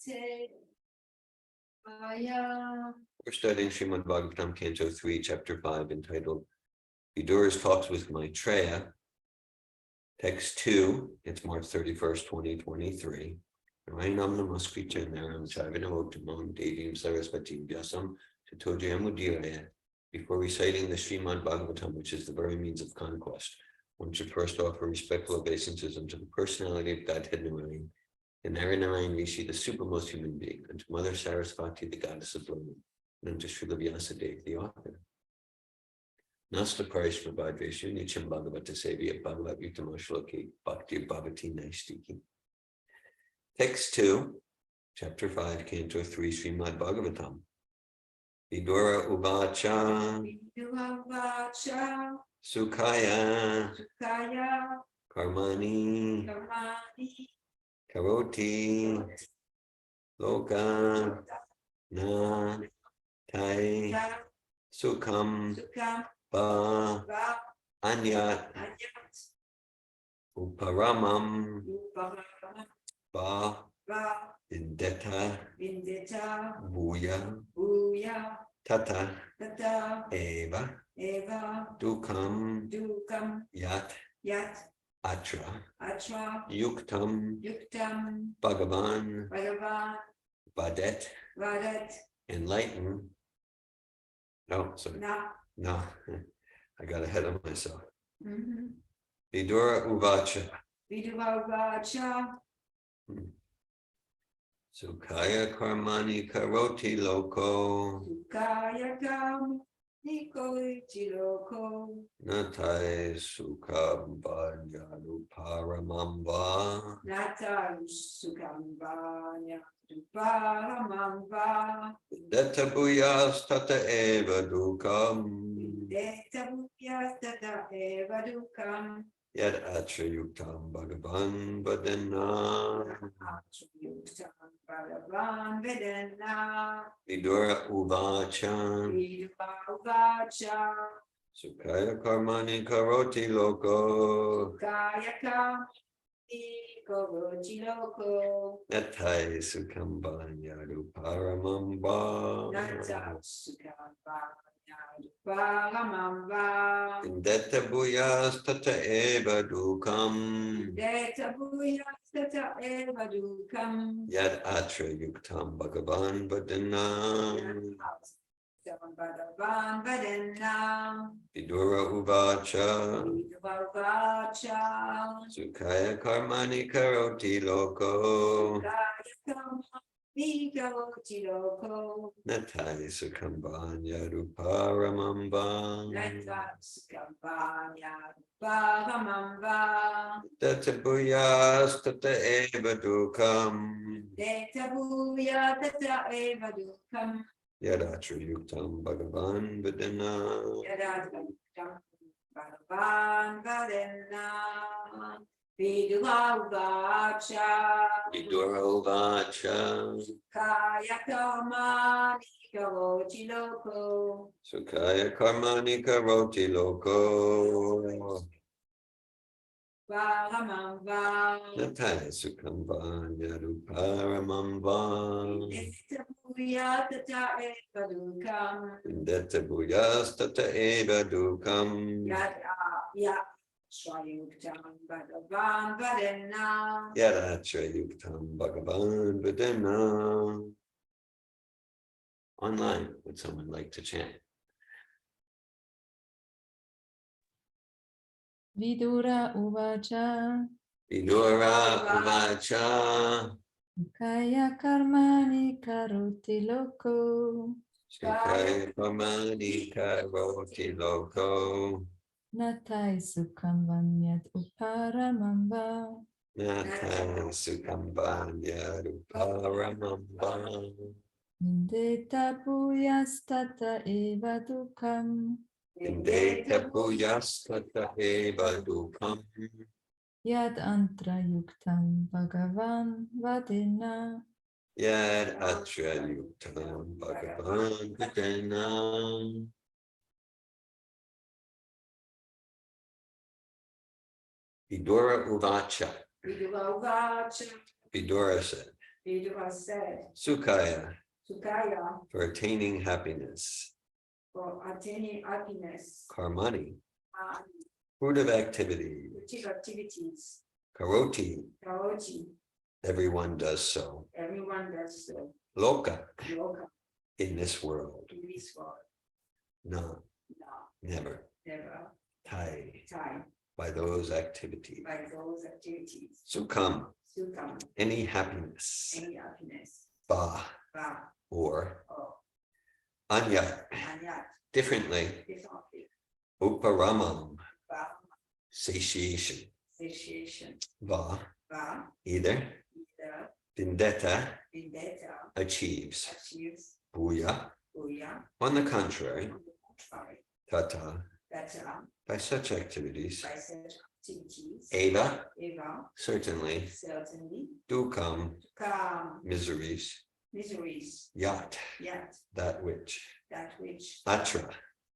We're studying Srimad Bhagavatam, Canto 3, Chapter 5, entitled Vidura's Talks with Maitreya. Text 2, it's March 31st, 2023. Rainam Namaskricha Naram Chavinavoktamam Devim Saraswati Vyasam Tatojayamudiyaya. Before reciting the Srimad Bhagavatam, which is the very means of conquest, one should first offer respectful obeisances unto the personality of Godhead Narayan, and Narayan Rishi, the supermost human being, unto Mother Saraswati, the goddess of learning, and unto Srila Vyasadeva, the author. Nasta Parishma Bhadreshu Nicham Bhagavata Sevya Bhagavat Yuttama Shloki Bhakti Bhavati Naistiki. Text 2, Chapter 5, Canto 3, Srimad Bhagavatam. Vidura Uvacha Sukhaya Karmani Karoti Loka Na Tai Sukham Ba Anyat Uparamam Ba Vindeta Bhuya Tata Eva Dukam Yat Atra Yuktam Bhagavan Vadet Enlighten. No, sorry. No, I got ahead of myself. Vidura Uvacha. Sukhaya Karmani Karoti Loko. Natai Sukham Banyalu Paramamba. Detta Bhuyas Tata Eva Dukam. Yad Atra Yuktam Bhagavan Vadana. Vidura Uvacha. Sukhaya Karmani Karoti Loko. Natai Sukham Banyadu Paramamba. Indeta Bhuyas Tata Eva Dukam. Yad Atra Yuktam Bhagavan Vadana. Vidura Uvacha. Sukhaya Karmani Karoti Loko. Natai Sukham Banyadu Paramamba. Detta Bhuyas Tata Eva Dukam. Yadatra Yuktam Bhagavan Vadana. Vidura Uvacha. Sukhaya Karmani Karoti Loko. Natai Sukham Banyadu Paramamba. Indeta Bhuyas Tata Eva Dukam. Yadatra Yuktam Bhagavan Vadana. Online, would someone like to chant? Vidura Uvacha. Vidura Uvacha. Kaya Karmani Karoti Loko. Sukhaya Karmani Karoti Loko. Natai Sukham Vanyat Uparamamba. Natai Sukham Vanyat Uparamamba. Indeta Bhuyas Tata Eva Dukam. Indeta Bhuyas Tata Eva Dukam. Yad Antra Yuktam Bhagavan Vadena. Yad Atra Yuktam Bhagavan Vadena. Vidura Uvacha. Vidura said. Vidura said, Sukhaya, Sukaya, for attaining happiness. for attaining happiness, Karmani, and fruit of activity. creative activities, Karoti, Karoti, everyone does so. everyone does so. Loka, Yoga in this world. in this world. No, No, never. never Tai, time by those activities. by those activities. Sukham, Sukam, any happiness. any happiness. Ba, Ba, or or anya, anyat, differently. differently. Uparamam, Ba, satiation. satiation. Va, Ba, either. either Vendetta, vendetta, achieves. achieves. Bhuya, Buya, on the contrary. on the contrary. Tata, That by such activities. by such activities. Eva, Eva, certainly. certainly. Do come Come miseries. miseries. Yat, Yet that which. that which Atra,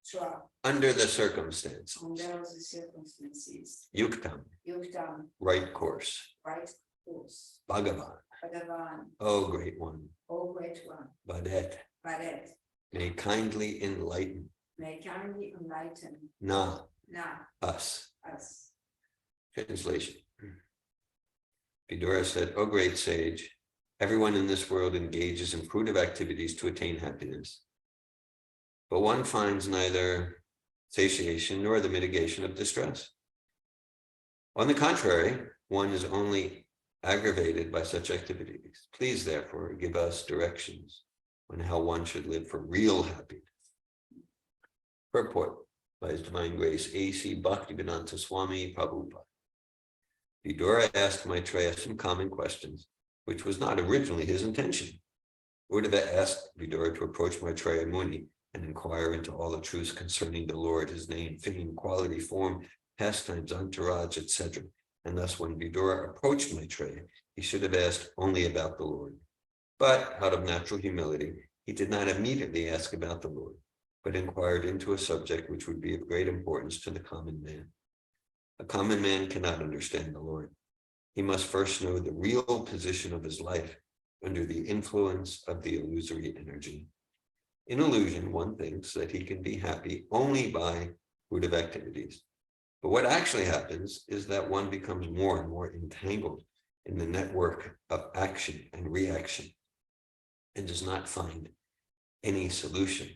try under the circumstance. under the circumstances. Yuktam, Yuktam, right course. right course. Bhagavan, Bhagavan, oh great one. O great one. Badet, Bharat, may kindly enlighten. may kindly enlighten Na, now us. us. Translation. Vidura said, O great sage, everyone in this world engages in fruitive activities to attain happiness. But one finds neither satiation nor the mitigation of distress. On the contrary, one is only aggravated by such activities. Please, therefore, give us directions on how one should live for real happiness. Purport by His Divine Grace, A.C. Bhaktivedanta Swami Prabhupada. Vidura asked Maitreya some common questions, which was not originally his intention. Uddhava asked Vidura to approach Maitreya Muni and inquire into all the truths concerning the Lord, his name, fame, quality, form, pastimes, entourage, etc. And thus, when Vidura approached Maitreya, he should have asked only about the Lord. But out of natural humility, he did not immediately ask about the Lord, but inquired into a subject which would be of great importance to the common man. A common man cannot understand the Lord. He must first know the real position of his life under the influence of the illusory energy. In illusion, one thinks that he can be happy only by fruitive activities. But what actually happens is that one becomes more and more entangled in the network of action and reaction and does not find any solution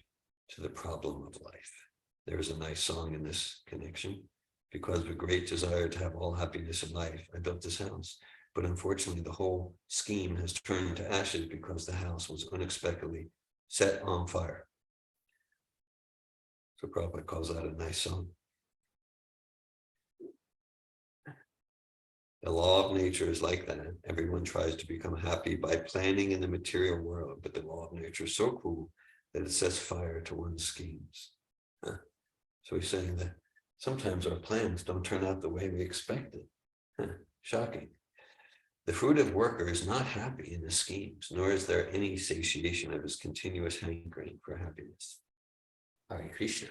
to the problem of life. There's a nice song in this connection. Because of a great desire to have all happiness in life, I built this house. But unfortunately, the whole scheme has turned to ashes because the house was unexpectedly set on fire. So Prabhupada calls that a nice song. The law of nature is like that. Everyone tries to become happy by planning in the material world, but the law of nature is so cruel that it sets fire to one's schemes. So he's saying that sometimes our plans don't turn out the way we expected. Shocking. The fruitive worker is not happy in his schemes, nor is there any satiation of his continuous hankering for happiness. Hare Krishna.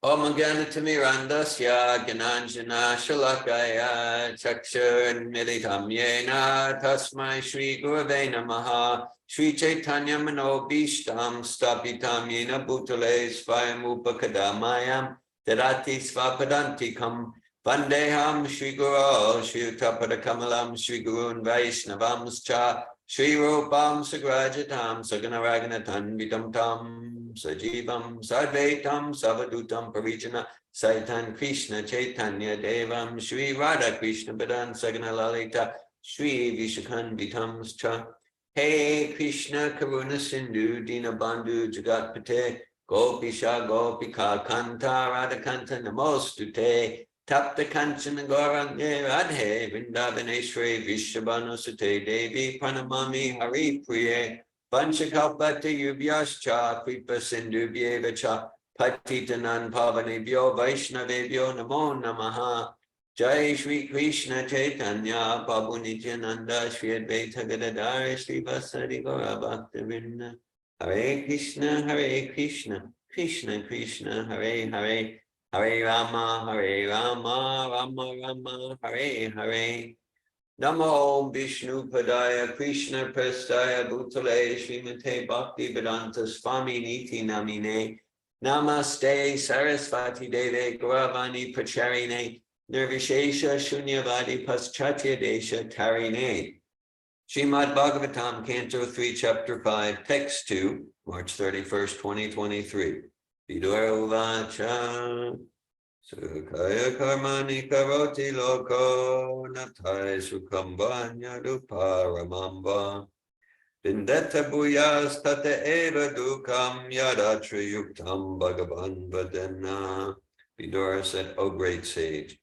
Om Gyanatimirandasya Gyananjana Shalakaya Chakshur Militam Yena Tasmai Shri Gurave Namaha Shri Chaitanya Manobishtam Stapitam Yena Bhutale Svayam Upakadamayam Darati Svapadantikam Vandeham Shri Guru Shri Utapadakamalam Shri Gurun Vaishnavamscha Shri Rupam Sagrajatam Saganaraganatam Vidam Tam Sajivam Sadvaitam Savadutam Parijana Saitan Krishna Chaitanya Devam Shri Radha Krishna Padan Sagana Lalita Shri Vishakhan Cha Hey Krishna Karuna Sindhu Dina Bandhu Jagatpate Gopisha Gopika Kanta Radha Kanta Namostute Tapta Kanchana Gauranga Radhe Vrindavaneshwari Vishabhanu Sute Devi Pranamami Hari Priye Panchakalpata Yubhyascha Kripa Sindhu Vyevacha Patitanan Pavanebhyo Vaishnavebhyo Namo Namaha Jai Shri Krishna Chaitanya Prabhu Nityananda Shri Advaita Gadadara Shri Vasari Gaura Bhaktivinoda Hare Krishna Krishna Krishna Hare Hare Hare Rama Rama Rama Hare Hare Namo Vishnu Padaya Krishna Prestaya Bhutale Srimate Bhakti Vedanta Swami Niti Namine Namaste Sarasvati Deve Gauravani Pracharine Nirvishesha Shunyavadi Paschatya Desha Tarine. Srimad Bhagavatam, Canto 3, Chapter 5, Text 2, March 31st, 2023. Vidura Uvacha Sukhaya Karmani Karoti Loko Natai Sukhambanya Duparamamba Vindeta Bhuyas Tata Eva Dukam Yadatra Yuktam Bhagavan Vadena. Vidura said, O great sage,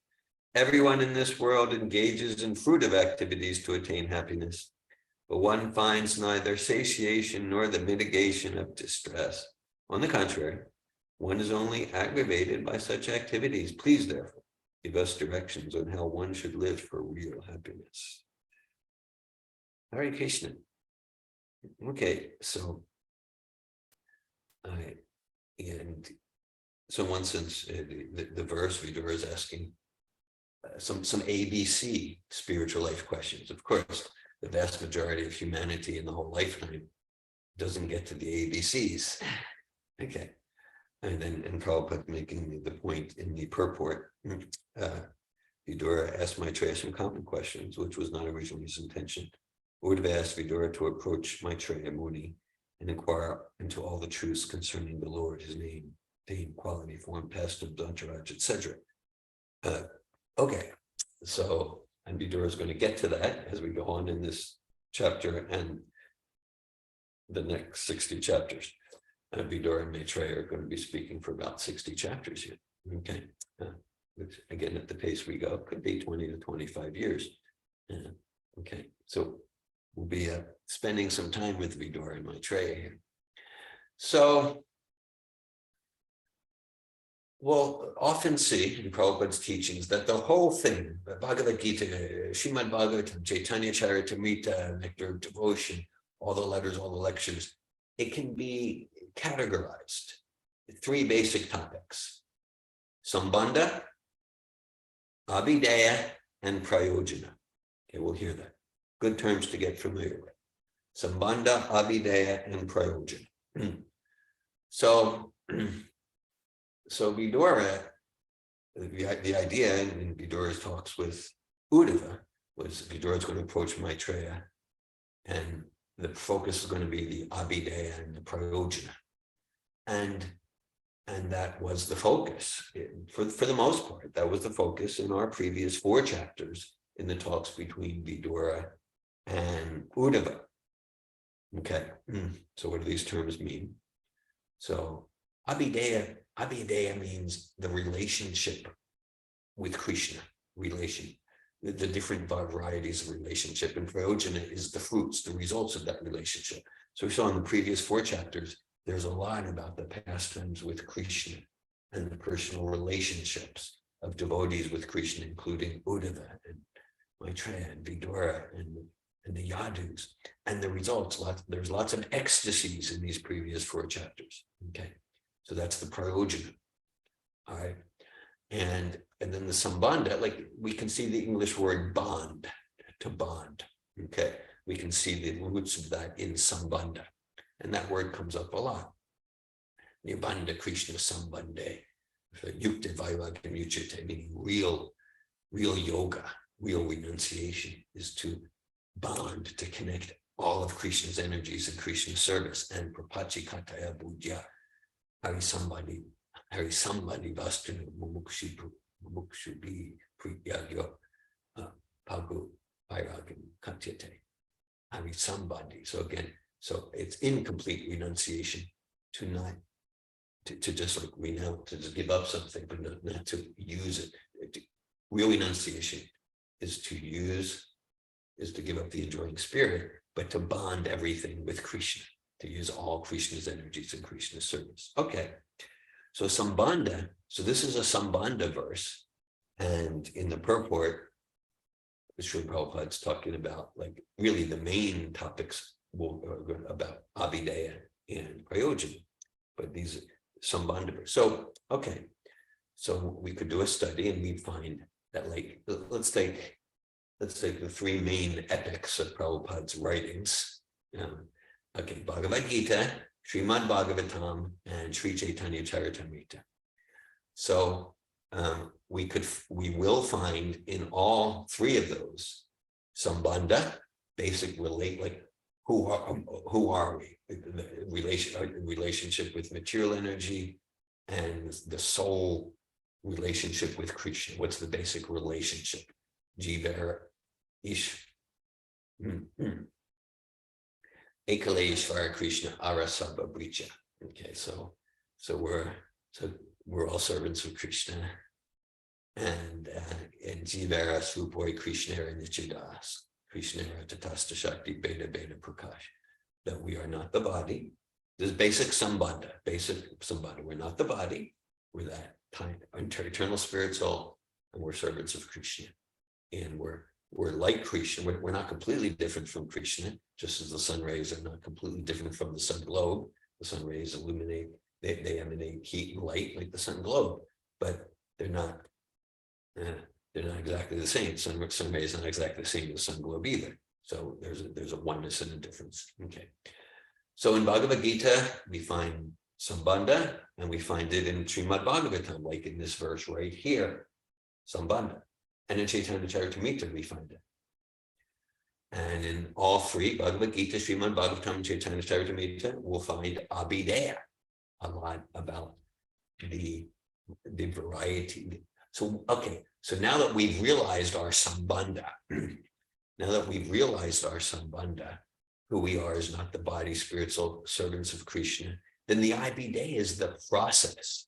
everyone in this world engages in fruitive activities to attain happiness, but one finds neither satiation nor the mitigation of distress. On the contrary, one is only aggravated by such activities. Please, therefore, give us directions on how one should live for real happiness. Hare Krishna. Okay, so in one sense, the verse Vidura is asking some ABC spiritual life questions. Of course, the vast majority of humanity in the whole lifetime doesn't get to the ABCs. Okay. And then Prabhupada making the point in the purport, Vidura asked Maitreya some common questions, which was not originally his intention. I would have asked Vidura to approach Maitreya Muni and inquire into all the truths concerning the Lord, his name, fame, quality, form, pastimes, entourage, etc. Okay, so and Vidura is going to get to that as we go on in this chapter and the next 60 chapters. Vidura and Maitreya are going to be speaking for about 60 chapters here. Okay, which again, at the pace we go, could be 20 to 25 years. Okay, so we'll be spending some time with Vidura and Maitreya here. So we'll often see in Prabhupada's teachings that the whole thing, the Bhagavad Gita, Srimad Bhagavatam, Chaitanya Charitamrita, Nectar of Devotion, all the letters, all the lectures, it can be categorized in 3 basic topics: Sambandha, Abhideya, and Prayojana. Okay, we'll hear that. Good terms to get familiar with. Sambandha, Abhideya, and Prayojana. So Vidura, the idea in Vidura's talks with Uddhava was Vidura is going to approach Maitreya, and the focus is going to be the Abhideya and the Prayojana. And that was the focus. For the most part, that was the focus in our previous 4 chapters in the talks between Vidura and Uddhava. Okay, so what do these terms mean? So Abhideya means the relationship with Krishna, the different varieties of relationship, and Prayojana is the fruits, the results of that relationship. So we saw in the previous 4 chapters, there's a lot about the pastimes with Krishna and the personal relationships of devotees with Krishna, including Uddhava and Maitreya and Vidura and the Yadus, and the results. There's lots of ecstasies in these previous 4 chapters. Okay, so that's the Prayojana. All right, and then the Sambandha, like we can see the English word bond, to bond. Okay, we can see the roots of that in Sambandha. And that word comes up a lot. Nibbandha Krishna Sambandhe, Yukta Vairagya Muchate, meaning real yoga, real renunciation is to bond, to connect all of Krishna's energies in Krishna's service. And Prapachi Kataya Budya, Harisambhadi Vastunu Mumukshubi Prityagyo Pagu Vairagya Katyate. Harisambhadi. So again, so it's incomplete renunciation to just like renounce, to just give up something, but not to use it. Real renunciation is to give up the enjoying spirit, but to bond everything with Krishna, to use all Krishna's energies in Krishna's service. Okay, so Sambandha, so this is a Sambandha verse, and in the purport, Srila Prabhupada's talking about like really the main topics about Abhideya and Prayojana, but these Sambandha. So, okay, so we could do a study and we'd find that, like, let's take let's take the three main epics of Prabhupada's writings. Okay, Bhagavad Gita, Srimad Bhagavatam, and Sri Chaitanya Charitamrita. So we will find in all three of those sambandha, basic relate, like who are we? The relationship with material energy and the soul relationship with Krishna. What's the basic relationship? Jiva Ish. Ekale Ishvara Krishna Arasabha Bricha. Okay, so we're all servants of Krishna, and Jivara Svupoi Krishna and Nichidas, Krishna Tatasta Shakti Beta Beta Prakash, that we are not the body. There's basic sambandha. We're not the body, we're that time, eternal spirit soul, and we're servants of Krishna. And we're like Krishna. We're not completely different from Krishna, just as the sun rays are not completely different from the sun globe. The sun rays illuminate, they emanate heat and light like the sun globe, but they're not exactly the same. Sun rays are not exactly the same as the sun globe either. So there's a oneness and a difference. Okay. So in Bhagavad Gita, we find sambandha, and we find it in Srimad Bhagavatam, like in this verse right here, sambandha. And in Chaitanya Charitamrita, we find it. And in all three, Bhagavad Gita, Srimad Bhagavatam, and Chaitanya Charitamrita, we'll find abhideya, a lot about the variety. So, okay, so now that we've realized our sambandha, who we are is not the body, spiritual servants of Krishna, then the abhideya is the process.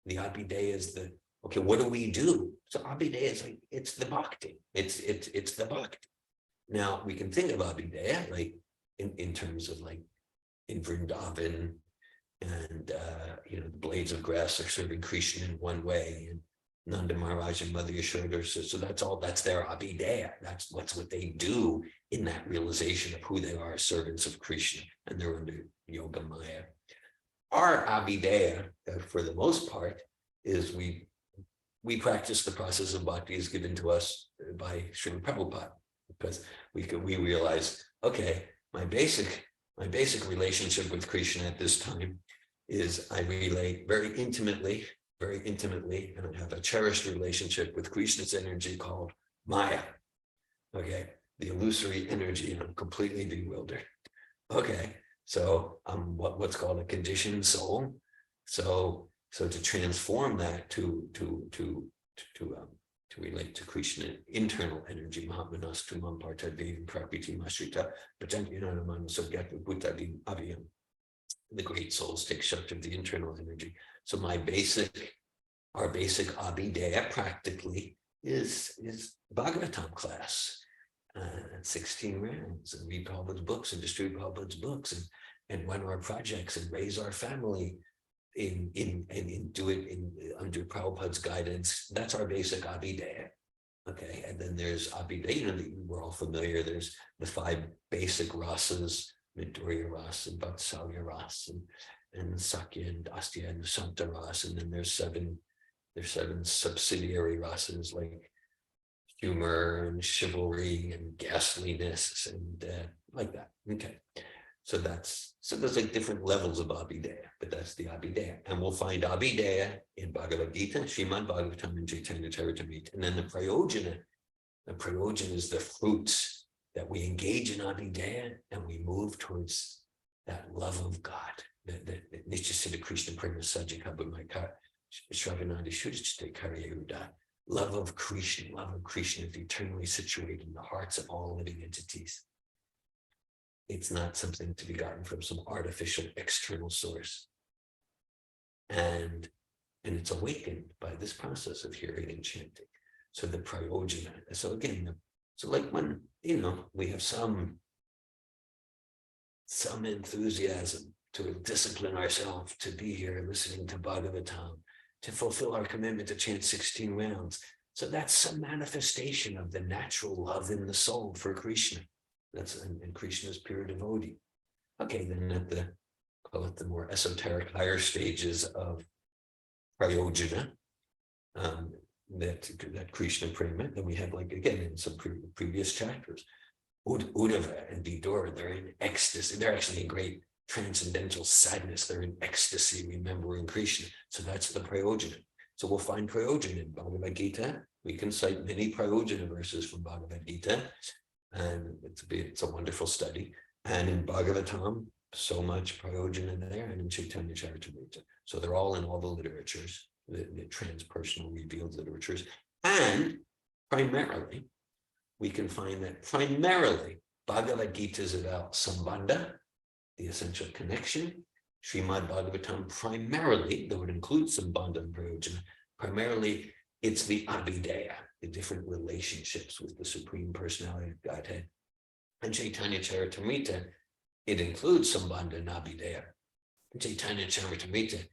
The abhideya is the, okay, what do we do? So abhideya is like, it's the bhakti. It's the bhakti. Now we can think of abhideya like in terms of like in Vrindavan, and the blades of grass are serving Krishna in one way, and Nanda Maharaj and Mother Yashoda, so that's their abhideya. That's what they do in that realization of who they are, servants of Krishna, and they're under Yoga Maya. Our abhideya, for the most part, is we practice the process of bhakti as given to us by Srila Prabhupada, because we realize, okay, my basic relationship with Krishna at this time is I relate very intimately, and I have a cherished relationship with Krishna's energy called Maya. Okay, the illusory energy, and I'm completely bewildered. Okay, so I'm what's called a conditioned soul. So to transform that to relate to Krishna, internal energy, Mahamanastu Mamparta Devim Prakriti Mashrita, Patanyananaman Sogyata Bhutadim Aviyam. The great souls take shelter of the internal energy. So our basic abhideya practically is Bhagavatam class, 16 rounds, and read Prabhupada's books and distribute Prabhupada's books, and run our projects and raise our family and do it under Prabhupada's guidance. That's our basic abhideya. Okay, and then there's abhideya, we're all familiar. There's the 5 basic rasas, Madhurya Ras and Vatsalya Ras and Sakya and Astya and Santa Ras, and then there's 7 subsidiary rasas like humor and chivalry and ghastliness and like that. Okay, so there's like different levels of abhideya, but that's the abhideya, and we'll find abhideya in Bhagavad Gita, Srimad Bhagavatam, and Chaitanya Charitamrita, and then the prayojana. The prayojana is the fruits that we engage in abhideya, and we move towards that love of God. That Nishchasita Krishna Prema Sajika Bhumaka Shravanandi Shuddhite Karyahuda. Love of Krishna is eternally situated in the hearts of all living entities. It's not something to be gotten from some artificial external source. And it's awakened by this process of hearing and chanting. So the prayojana. So again, so like when, we have some enthusiasm to discipline ourselves to be here listening to Bhagavatam, to fulfill our commitment to chant 16 rounds. So that's some manifestation of the natural love in the soul for Krishna. And Krishna's pure devotee. Okay, then at the more esoteric higher stages of prayojana, that Krishna prema. Then we have, like, again, in some previous chapters, Uddhava and Vidura, they're in ecstasy. They're actually in great transcendental sadness. They're in ecstasy, remembering Krishna. So that's the Prayojana. So we'll find Prayojana in Bhagavad Gita. We can cite many Prayojana verses from Bhagavad Gita, and it's a wonderful study. And in Bhagavatam, so much Prayojana there, and in Chaitanya Charitamrita. So they're all in all the literatures, the transpersonal revealed literatures. And primarily, we can find that primarily Bhagavad Gita is about Sambandha, the essential connection. Srimad Bhagavatam primarily, though it includes Sambandha and Prayojana, primarily it's the Abhideya, the different relationships with the Supreme Personality of Godhead. And Chaitanya Charitamrita, it includes Sambandha and Abhideya. In Chaitanya Charitamrita,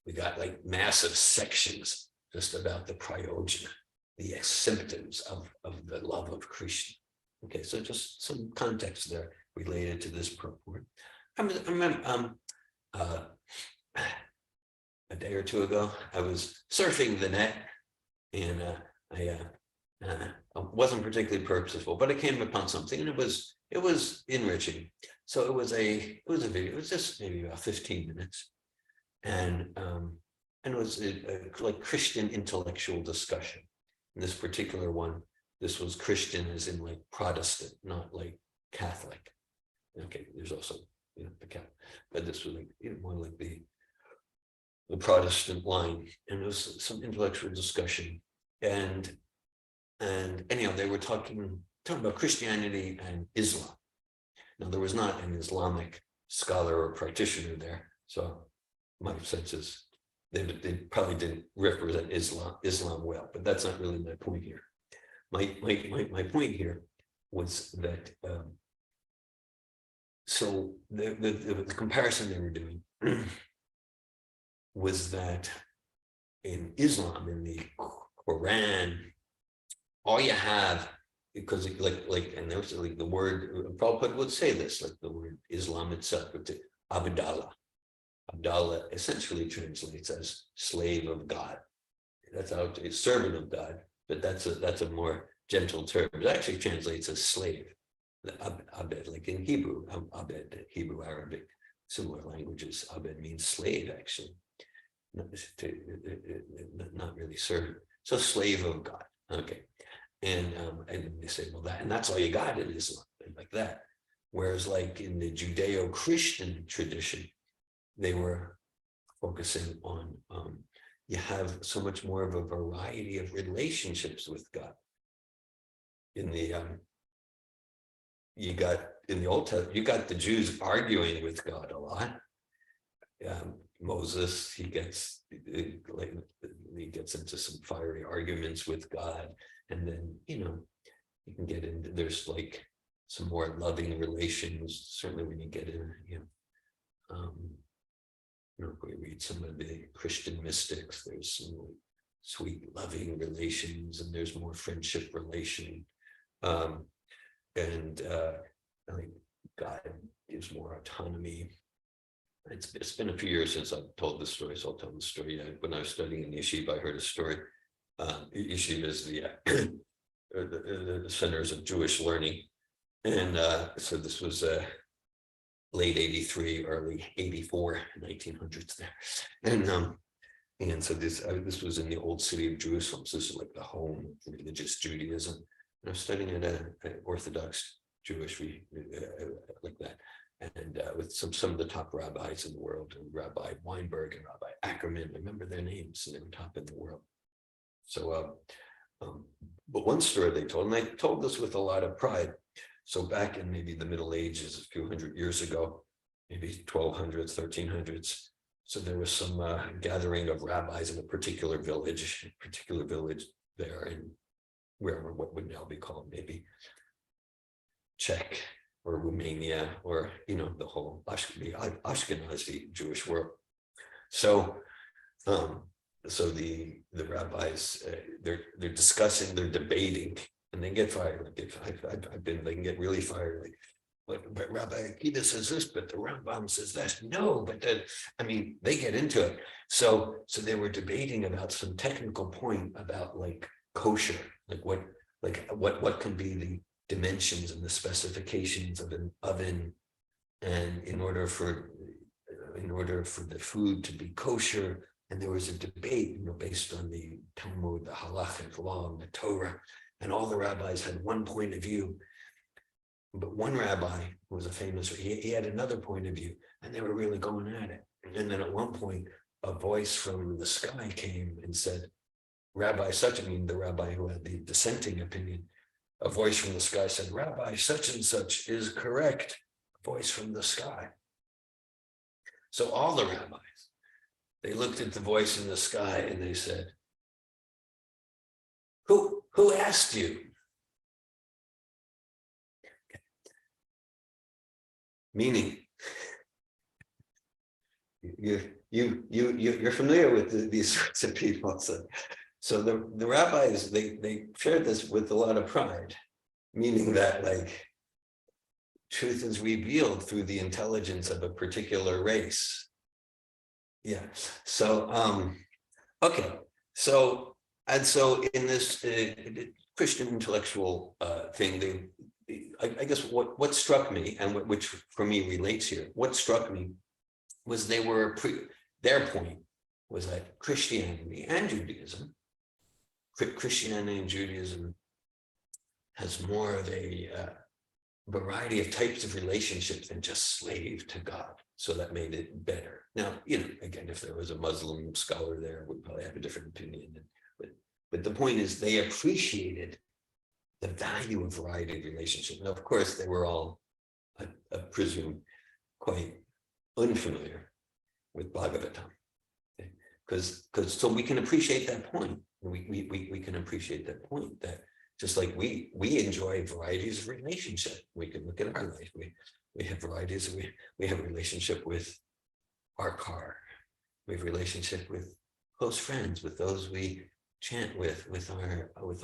we got like massive sections just about the Prayojana, the symptoms of the love of Krishna. Okay, so just some context there related to this purport. I remember a day or two ago, I was surfing the net, and I wasn't particularly purposeful, but I came upon something, and it was enriching. So it was a video. It was just maybe about 15 minutes, and it was like Christian intellectual discussion. In this particular one, this was Christian as in like Protestant, not like Catholic. Okay, there's also, the Catholic, but this was like, more like the Protestant line, and it was some intellectual discussion, and anyhow, they were talking about Christianity and Islam. Now, there was not an Islamic scholar or practitioner there, so my sense is they probably didn't represent Islam well, but that's not really my point here. My point here was that so the comparison they were doing was that in Islam, in the Quran, all you have, because and there's like the word, Prabhupada would say this, like the word Islam itself, Abdallah. Abdallah essentially translates as slave of God. That's how it's servant of God, but that's a more gentle term. It actually translates as slave. Abed, like in Hebrew, Abed, Hebrew, Arabic, similar languages. Abed means slave, actually, not really servant. So slave of God. Okay, and they say, well, that's all you got in Islam, like that. Whereas, like in the Judeo-Christian tradition, they were focusing on you have so much more of a variety of relationships with God. In the in the Old Testament, you got the Jews arguing with God a lot. Moses, he gets into some fiery arguments with God, and then you can get into, there's like some more loving relations. Certainly, when you get in, we read some of the Christian mystics, there's some sweet, loving relations, and there's more friendship relation. And I think God gives more autonomy. It's been a few years since I've told this story, so I'll tell the story. When I was studying in yeshiva, I heard a story. Yeshiva is the centers of Jewish learning. And so this was late 83, early 84, 1900s there. And so this was in the old city of Jerusalem. So this is like the home of religious Judaism. And I was studying at an Orthodox Jewish like that. And with some of the top rabbis in the world, and Rabbi Weinberg and Rabbi Ackerman, I remember their names, and they were top in the world. So, but one story they told, and they told this with a lot of pride. So back in maybe the Middle Ages, a few hundred years ago, maybe 1200s, 1300s, so there was some gathering of rabbis in a particular village there in wherever, what would now be called maybe Czech or Romania, or the whole Ashkenazi Jewish world. So the rabbis, they're discussing, they're debating, and they get fired. They can get really fired. but Rabbi Akiva says this, but the Rambam says that. No, but then, I mean, they get into it. So they were debating about some technical point about like kosher, like what can be the dimensions and the specifications of an oven, and in order for the food to be kosher. And there was a debate, based on the Talmud, the halachic law, and the Torah, and all the rabbis had one point of view. But one rabbi who was a famous, he had another point of view, and they were really going at it. And then at one point, a voice from the sky came and said, Rabbi such, the rabbi who had the dissenting opinion, a voice from the sky said, Rabbi such and such is correct, a voice from the sky. So all the rabbis, they looked at the voice in the sky and they said, who asked you? Meaning, you're familiar with these sorts of people. So the rabbis, they shared this with a lot of pride, meaning that like truth is revealed through the intelligence of a particular race. Yeah. So okay. So in this Christian intellectual thing, I guess what struck me, and which for me relates here, what struck me was their point was that Christianity and Judaism has more of a variety of types of relationships than just slave to God. So that made it better. Now, again, if there was a Muslim scholar there, we'd probably have a different opinion. But the point is, they appreciated the value of variety of relationship. Now, of course, they were all, I presume, quite unfamiliar with Bhagavatam, because so we can appreciate that point. We can appreciate that point that just like we enjoy varieties of relationship. We can look at our life. We have varieties. We have a relationship with our car. We have a relationship with close friends, with those we chant with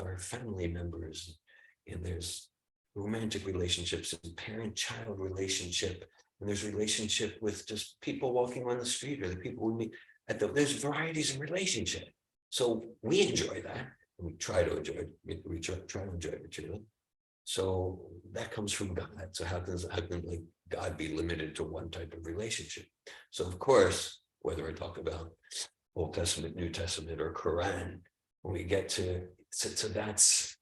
our family members. And there's romantic relationships and parent-child relationship, and there's relationship with just people walking on the street or the people we meet there's varieties of relationship. So we enjoy that, and we try to enjoy it. We try to enjoy it materially. So that comes from God. So how can like God be limited to one type of relationship? So of course, whether I talk about Old Testament, New Testament, or Quran, when we get to so that's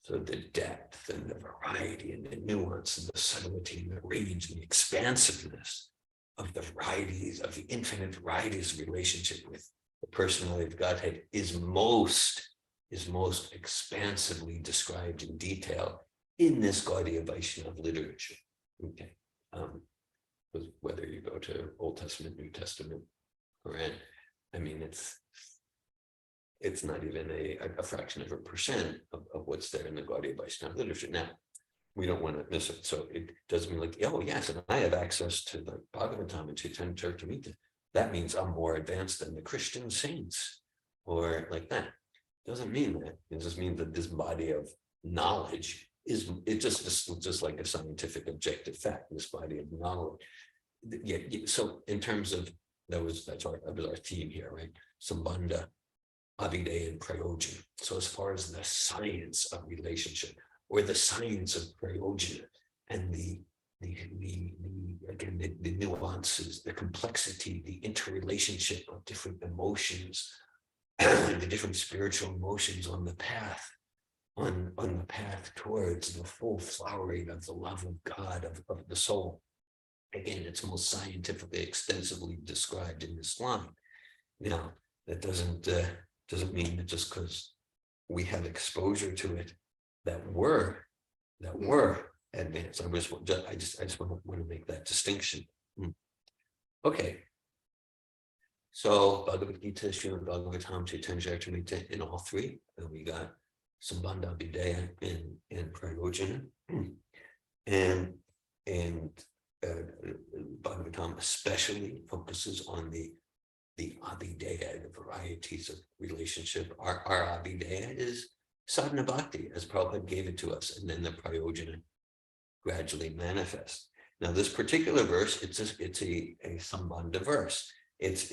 so the depth and the variety and the nuance and the subtlety and the range and the expansiveness of the varieties, of the infinite varieties of relationship with the personality of Godhead is most expansively described in detail in this Gaudiya Vaishnava literature. Okay. Whether you go to Old Testament, New Testament, Quran, it's not even a fraction of a percent of what's there in the Gaudiya Vaishnava literature. Now, we don't want to miss it. So it doesn't mean like, oh yes, and I have access to the Bhagavatam and Chaitanya Charitamrita. That means I'm more advanced than the Christian saints, or like that. Doesn't mean that. It just means that this body of knowledge is just like a scientific objective fact. This body of knowledge. Yeah. So in terms of that was our theme here, right? Sambandha, Abhideya, and Prayojana. So as far as the science of relationship, or the science of Prayojana, and the nuances, the complexity, the interrelationship of different emotions, the different spiritual emotions on the path, on the path towards the full flowering of the love of God, of the soul. Again, it's most scientifically extensively described in this line. Now, that doesn't mean that just because we have exposure to it that we're advanced. I just want to make that distinction. Okay. So Bhagavad Gita, Srimad Bhagavatam, Chaitanya Charitamrita, in all three, and we got Sambandha, Abhideya, and Prayojana, and Bhagavatam especially focuses on the Abhideya, the varieties of relationship. Our Abhideya is sadhana bhakti, as Prabhupada gave it to us, and then the prayojana gradually manifests. Now, this particular verse, it's a Sambandha verse. It's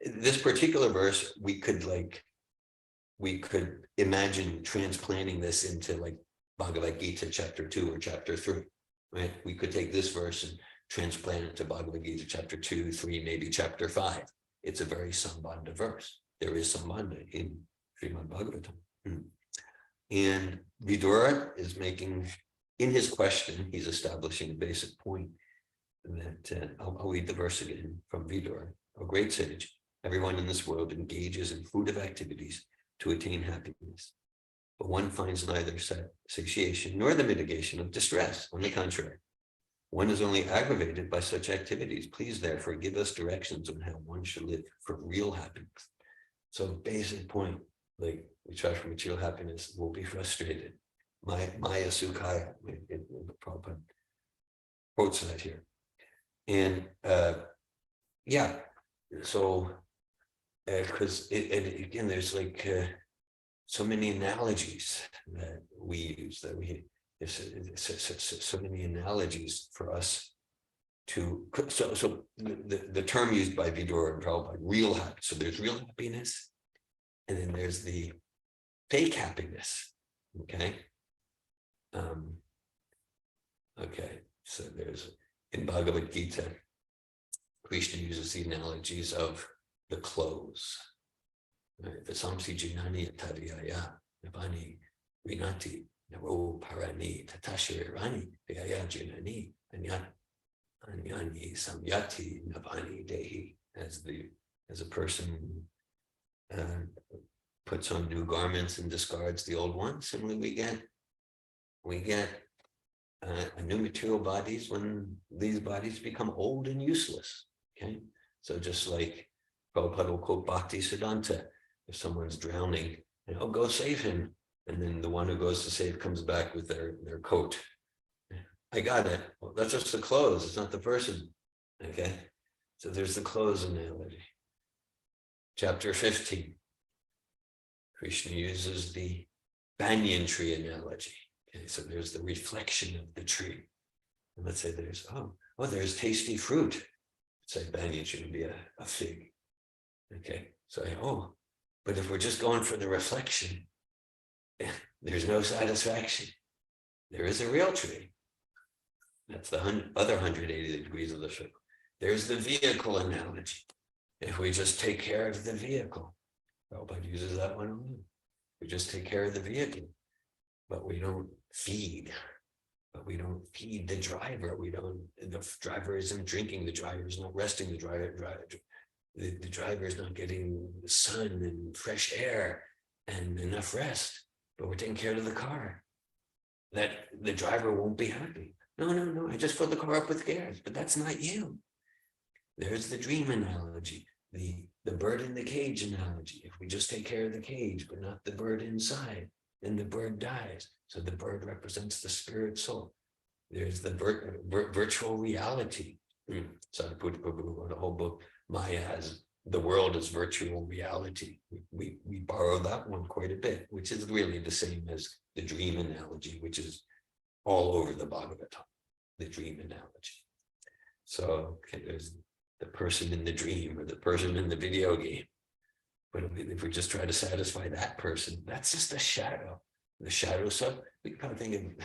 this particular verse, we could imagine transplanting this into like Bhagavad Gita chapter 2 or chapter 3, right? We could take this verse and transplant it to Bhagavad Gita chapter 2, 3, maybe chapter 5. It's a very Sambandha verse. There is Sambandha in Srimad Bhagavatam. And Vidura is making, in his question, he's establishing a basic point that I'll read the verse again from Vidura, a great sage. Everyone in this world engages in fruitive activities to attain happiness, but one finds neither satiation nor the mitigation of distress. On the contrary, one is only aggravated by such activities. Please, therefore, give us directions on how one should live for real happiness. So, basic point, like we try for material happiness, we'll be frustrated. Maya Sukhaya, Prabhupada quotes that here. And yeah, so because again, there's like so many analogies that we use, that we so many analogies for us to, so the term used by Vidura and Prabhupada, real happiness. So there's real happiness, and then there's the fake happiness. Okay. Okay, so there's in Bhagavad Gita, Krishna uses the analogies of the clothes. Vasamsi jinani tadiyaya navani rinati navo parani tatashirani vyaya jinani anyani samyati navani dehi. As a person puts on new garments and discards the old ones, similarly we get new material bodies when these bodies become old and useless. Okay, so just like Prabhupada will quote Bhakti Siddhanta, if someone's drowning, go save him, and then the one who goes to save comes back with their coat. I got it. Well, that's just the clothes. It's not the person. Okay, so there's the clothes analogy. Chapter 15, Krishna uses the banyan tree analogy. Okay, so there's the reflection of the tree. And let's say there's, there's tasty fruit. Say banyan tree would be a fig. Okay, so but if we're just going for the reflection, there's no satisfaction. There is a real tree. That's the other 180 degrees of the circle. There's the vehicle analogy. If we just take care of the vehicle, Prabhupada uses that one alone. We just take care of the vehicle, but we don't feed. But we don't feed the driver. The driver isn't drinking, the driver is not resting, the driver is not getting the sun and fresh air and enough rest, but we're taking care of the car. That the driver won't be happy. No, I just filled the car up with gas, but that's not you. There's the dream analogy, the bird in the cage analogy. If we just take care of the cage, but not the bird inside, then the bird dies. So the bird represents the spirit soul. There's the virtual reality. Sadhguru Prabhu wrote a whole book, Maya as the world is virtual reality. We borrow that one quite a bit, which is really the same as the dream analogy, which is all over the Bhagavatam, the dream analogy. So there's the person in the dream or the person in the video game. But if we just try to satisfy that person, that's just a shadow. The shadow sub, we can probably think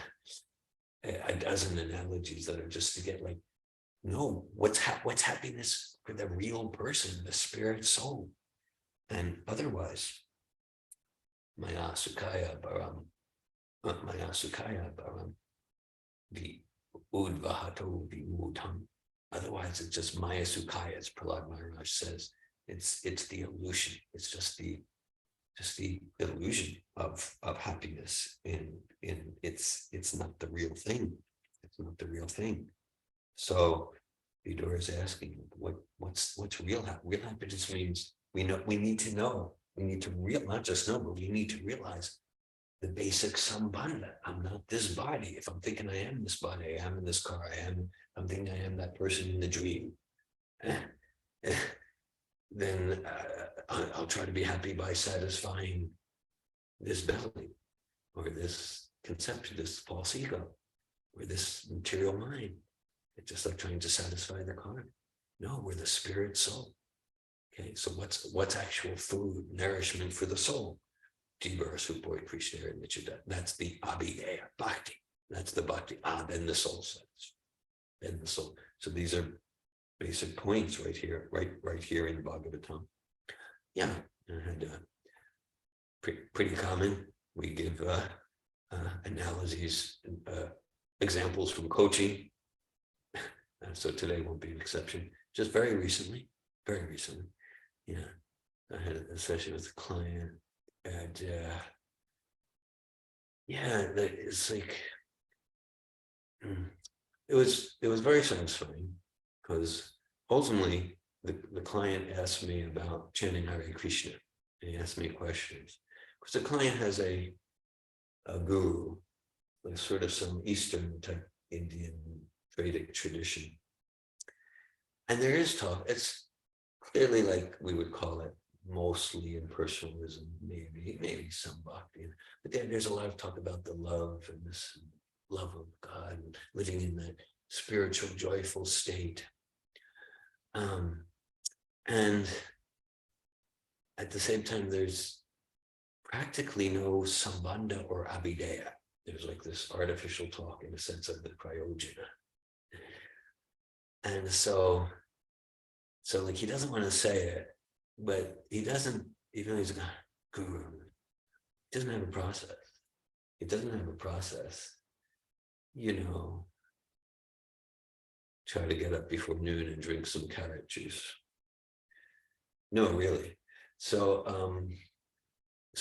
of a dozen analogies that are just to get like, no, what's happiness for the real person, the spirit soul? And otherwise, Maya Sukhaya Baram, the Udvahato Vimudham. Otherwise, it's just Maya Sukhaya, as Prahlad Maharaj says. It's the illusion. It's just the illusion of happiness, and it's not the real thing. It's not the real thing. So Vidura is asking, what's real happiness? Real happiness means we need to know. We need to not just know, but we need to realize the basic sambandha. I'm not this body. If I'm thinking I am this body, I am in this car, I'm thinking I am that person in the dream. Then I'll try to be happy by satisfying this belly. or this conception, this false ego, or this material mind. It's just like trying to satisfy the car. No, we're the spirit soul. Okay, so what's actual food, nourishment for the soul? Jiva, Supoi, Krishna, and Nichida. That's the abhideya, bhakti. That's the bhakti. Then the soul says. Then the soul. So these are basic points right here, right here in Bhagavatam. Yeah, and pretty common. We give analogies, examples from coaching. So today won't be an exception. Just very recently, yeah, I had a session with a client, and yeah, it's like it was very satisfying, because ultimately the client asked me about chanting Hare Krishna, and he asked me questions because the client has a guru, like sort of some Eastern type Indian Vedic tradition, and there is talk. It's clearly, like we would call it, mostly impersonalism, maybe some bhakti, but there's a lot of talk about the love and this love of God, and living in that spiritual, joyful state. And at the same time, there's practically no sambandha or abhideya. There's like this artificial talk in a sense of the prayojana. And so like he doesn't want to say it, but he doesn't, even though he's a guru, he doesn't have a process. It doesn't have a process. Try to get up before noon and drink some carrot juice. No, really. So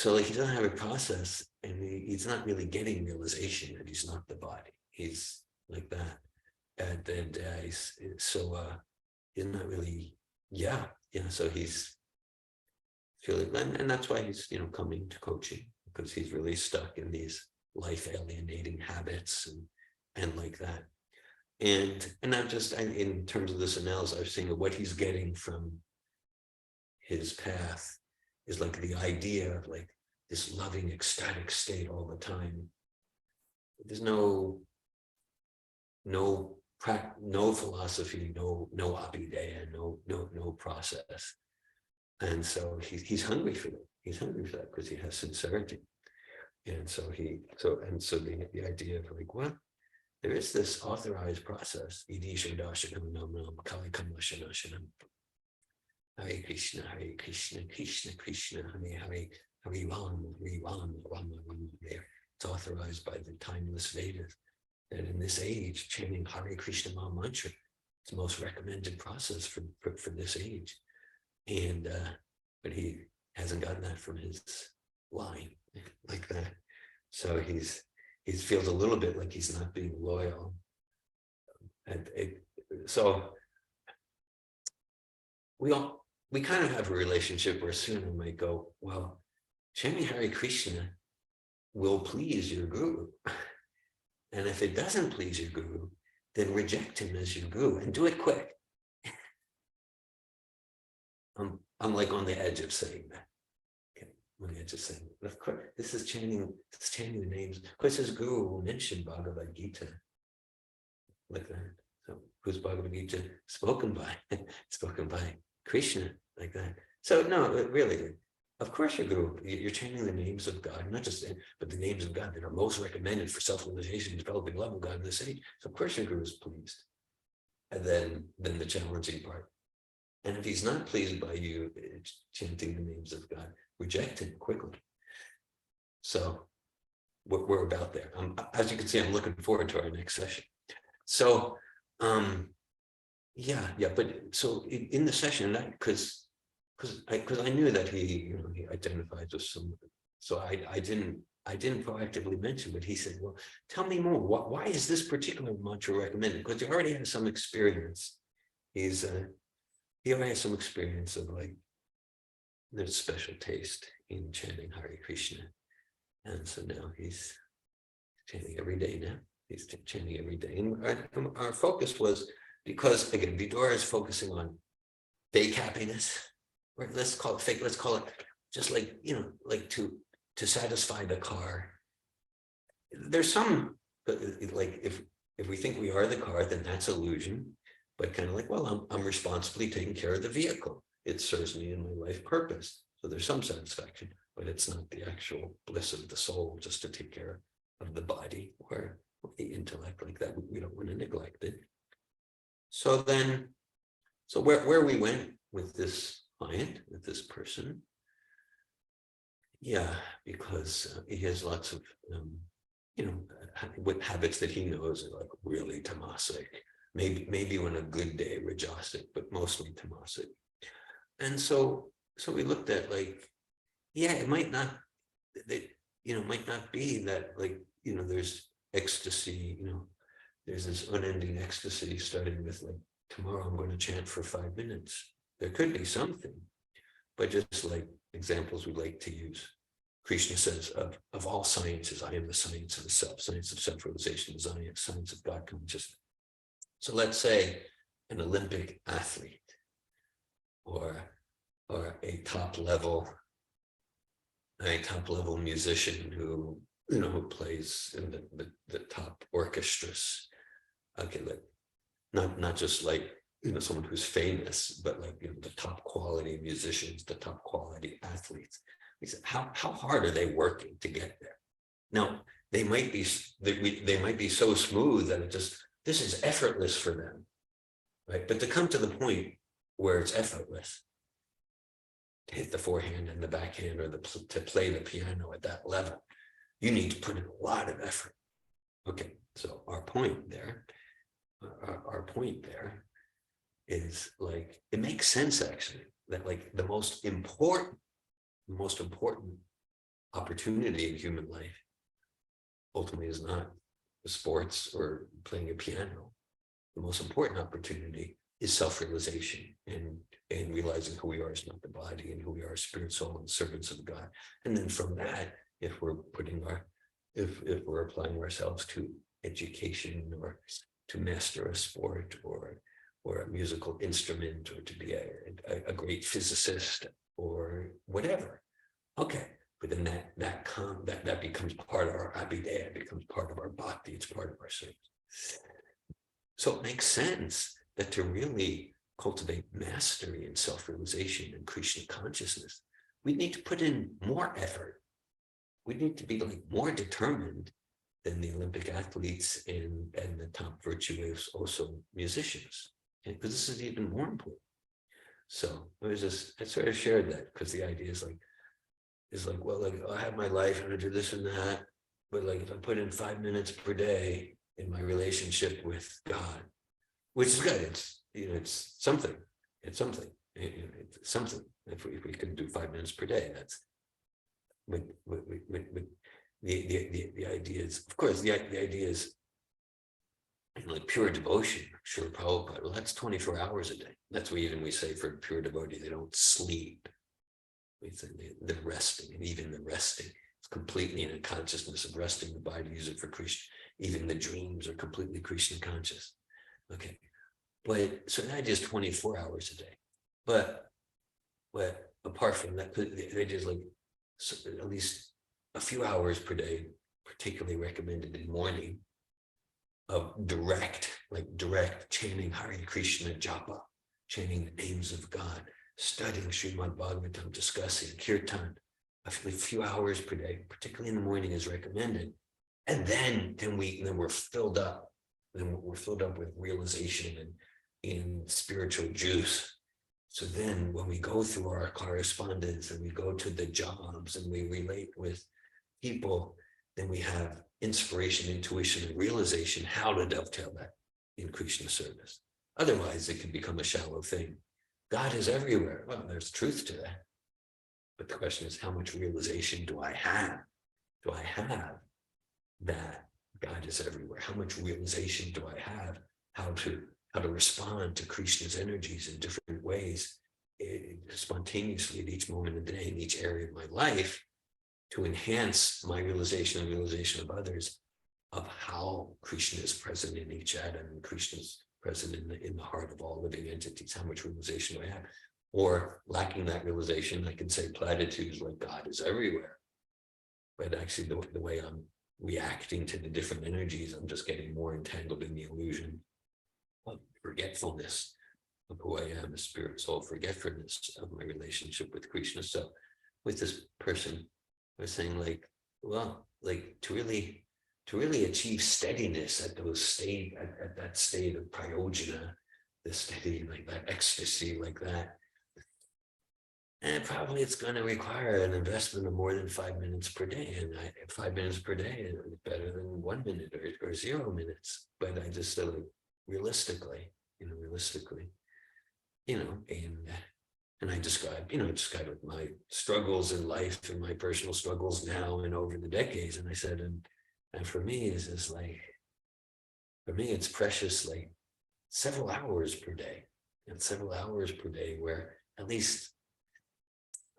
like he doesn't have a process, and he's not really getting realization that he's not the body. He's like that. And he's not really, so he's feeling, and that's why he's, coming to coaching, because he's really stuck in these life alienating habits and like that. And not just in terms of this analysis, I've seen what he's getting from his path is like the idea of like this loving, ecstatic state all the time. There's no philosophy, no abhideya, no process. And so he's hungry for that. He's hungry for that because he has sincerity. And so the idea of like, well, there is this authorized process. Hare Krishna, Hare Krishna, Krishna Krishna, Hare Hare, Hare Ram, Hare Ram, Rama Rama. It's authorized by the timeless Vedas. And in this age, chanting Hare Krishna Maha Mantra, it's the most recommended process for this age. And but he hasn't gotten that from his line like that. So he feels a little bit like he's not being loyal. So we kind of have a relationship where soon I might go, well, chanting Hare Krishna will please your guru. And if it doesn't please your guru, then reject him as your guru and do it quick. I'm like on the edge of saying that. Okay, on the edge of saying that. Of course, this is chanting the names. Of course, his guru will mention Bhagavad Gita like that. So who's Bhagavad Gita spoken by? Spoken by Krishna, like that. So no, really, of course your guru, you're chanting the names of God, not just, but the names of God that are most recommended for self-realization, developing love of God in this age. So of course your guru is pleased. And then the challenging part. And if he's not pleased by you chanting the names of God, reject him quickly. So we're about there. As you can see, I'm looking forward to our next session. So, but so in the session, because I knew that he identifies with some, so I didn't proactively mention, but he said, well, tell me more. Why is this particular mantra recommended? Because he already has some experience. He already has some experience of like, there's special taste in chanting Hare Krishna. And so now he's chanting every day now. He's chanting every day. And our focus was, because again, Vidura is focusing on fake happiness, or let's call it fake, let's call it just like, like to satisfy the car, there's some, like, if we think we are the car, then that's illusion. But kind of like, well, I'm responsibly taking care of the vehicle. It serves me in my life purpose. So there's some satisfaction, but it's not the actual bliss of the soul just to take care of the body or the intellect like that. We don't want to neglect it. So then, so where we went with this client, with this person, yeah, because he has lots of, with habits that he knows are like really tamasic. Maybe on a good day, rajasic, but mostly tamasic. And so we looked at like, yeah, it might not, might not be that like, there's ecstasy, there's this unending ecstasy starting with like, tomorrow I'm going to chant for 5 minutes. There could be something, but just like examples we like to use. Krishna says, of all sciences, I am the science of the self, science of self-realization, science of God consciousness. So let's say an Olympic athlete or a top level musician who plays in the top orchestras. Okay, like not just like someone who's famous, but like the top quality musicians, the top quality athletes. We said, how hard are they working to get there? Now they might be so smooth that this is effortless for them, right? But to come to the point where it's effortless, to hit the forehand and the backhand or to play the piano at that level, you need to put in a lot of effort. Okay, so our point there is like, it makes sense actually that like the most important opportunity in human life ultimately is not sports or playing a piano. The most important opportunity is self-realization and realizing who we are as not the body and who we are as spirit, soul, and servants of God. And then from that, if we're applying ourselves to education or to master a sport or a musical instrument or to be a great physicist or whatever. Okay, but then that becomes part of our abhidaya, it becomes part of our bhakti, it's part of our service. So it makes sense that to really cultivate mastery and self-realization and Krishna consciousness, we need to put in more effort. We need to be like more determined than the Olympic athletes and the top virtuoso musicians. Because this is even more important. So I sort of shared that because the idea is like, well, like I have my life and I do this and that, but like if I put in 5 minutes per day in my relationship with God, which is good, it's something. It's something. It's something. If we can do 5 minutes per day, that's with the idea is, of course, the idea is like pure devotion. Sure, Prabhupada. Well, that's 24 hours a day. That's what even we say for pure devotee. They don't sleep. We say they're resting, and even the resting is completely in a consciousness of resting the body. Use it for Krishna. Even the dreams are completely Krishna conscious. Okay, but so the idea is 24 hours a day. But apart from that, the idea is like at least a few hours per day, particularly recommended in morning, of direct chanting Hare Krishna japa, chanting the names of God, studying Srimad Bhagavatam, discussing kirtan, a few hours per day, particularly in the morning, is recommended. And then we're filled up. Then we're filled up with realization and in spiritual juice. So then when we go through our correspondence and we go to the jobs and we relate with people, then we have inspiration, intuition, and realization how to dovetail that in Krishna service. Otherwise, it can become a shallow thing. God is everywhere. Well, there's truth to that. But the question is, how much realization do I have? Do I have that God is everywhere? How much realization do I have how to respond to Krishna's energies in different ways, spontaneously at each moment of the day, in each area of my life, to enhance my realization and realization of others of how Krishna is present in each atom and Krishna is present in the heart of all living entities. How much realization do I have? Or lacking that realization, I can say platitudes like God is everywhere. But actually the way I'm reacting to the different energies, I'm just getting more entangled in the illusion of forgetfulness of who I am, the spirit soul, forgetfulness of my relationship with Krishna. So with this person, I was saying like, well, like to really achieve steadiness at those state, at that state of prayojana, the steady, like that ecstasy, like that. And probably it's going to require an investment of more than 5 minutes per day. And 5 minutes per day is better than 1 minute or 0 minutes. But I just said, like, realistically, and I describe with my struggles in life and my personal struggles now and over the decades. And I said, and for me, it's precious, like several hours per day, and several hours per day where at least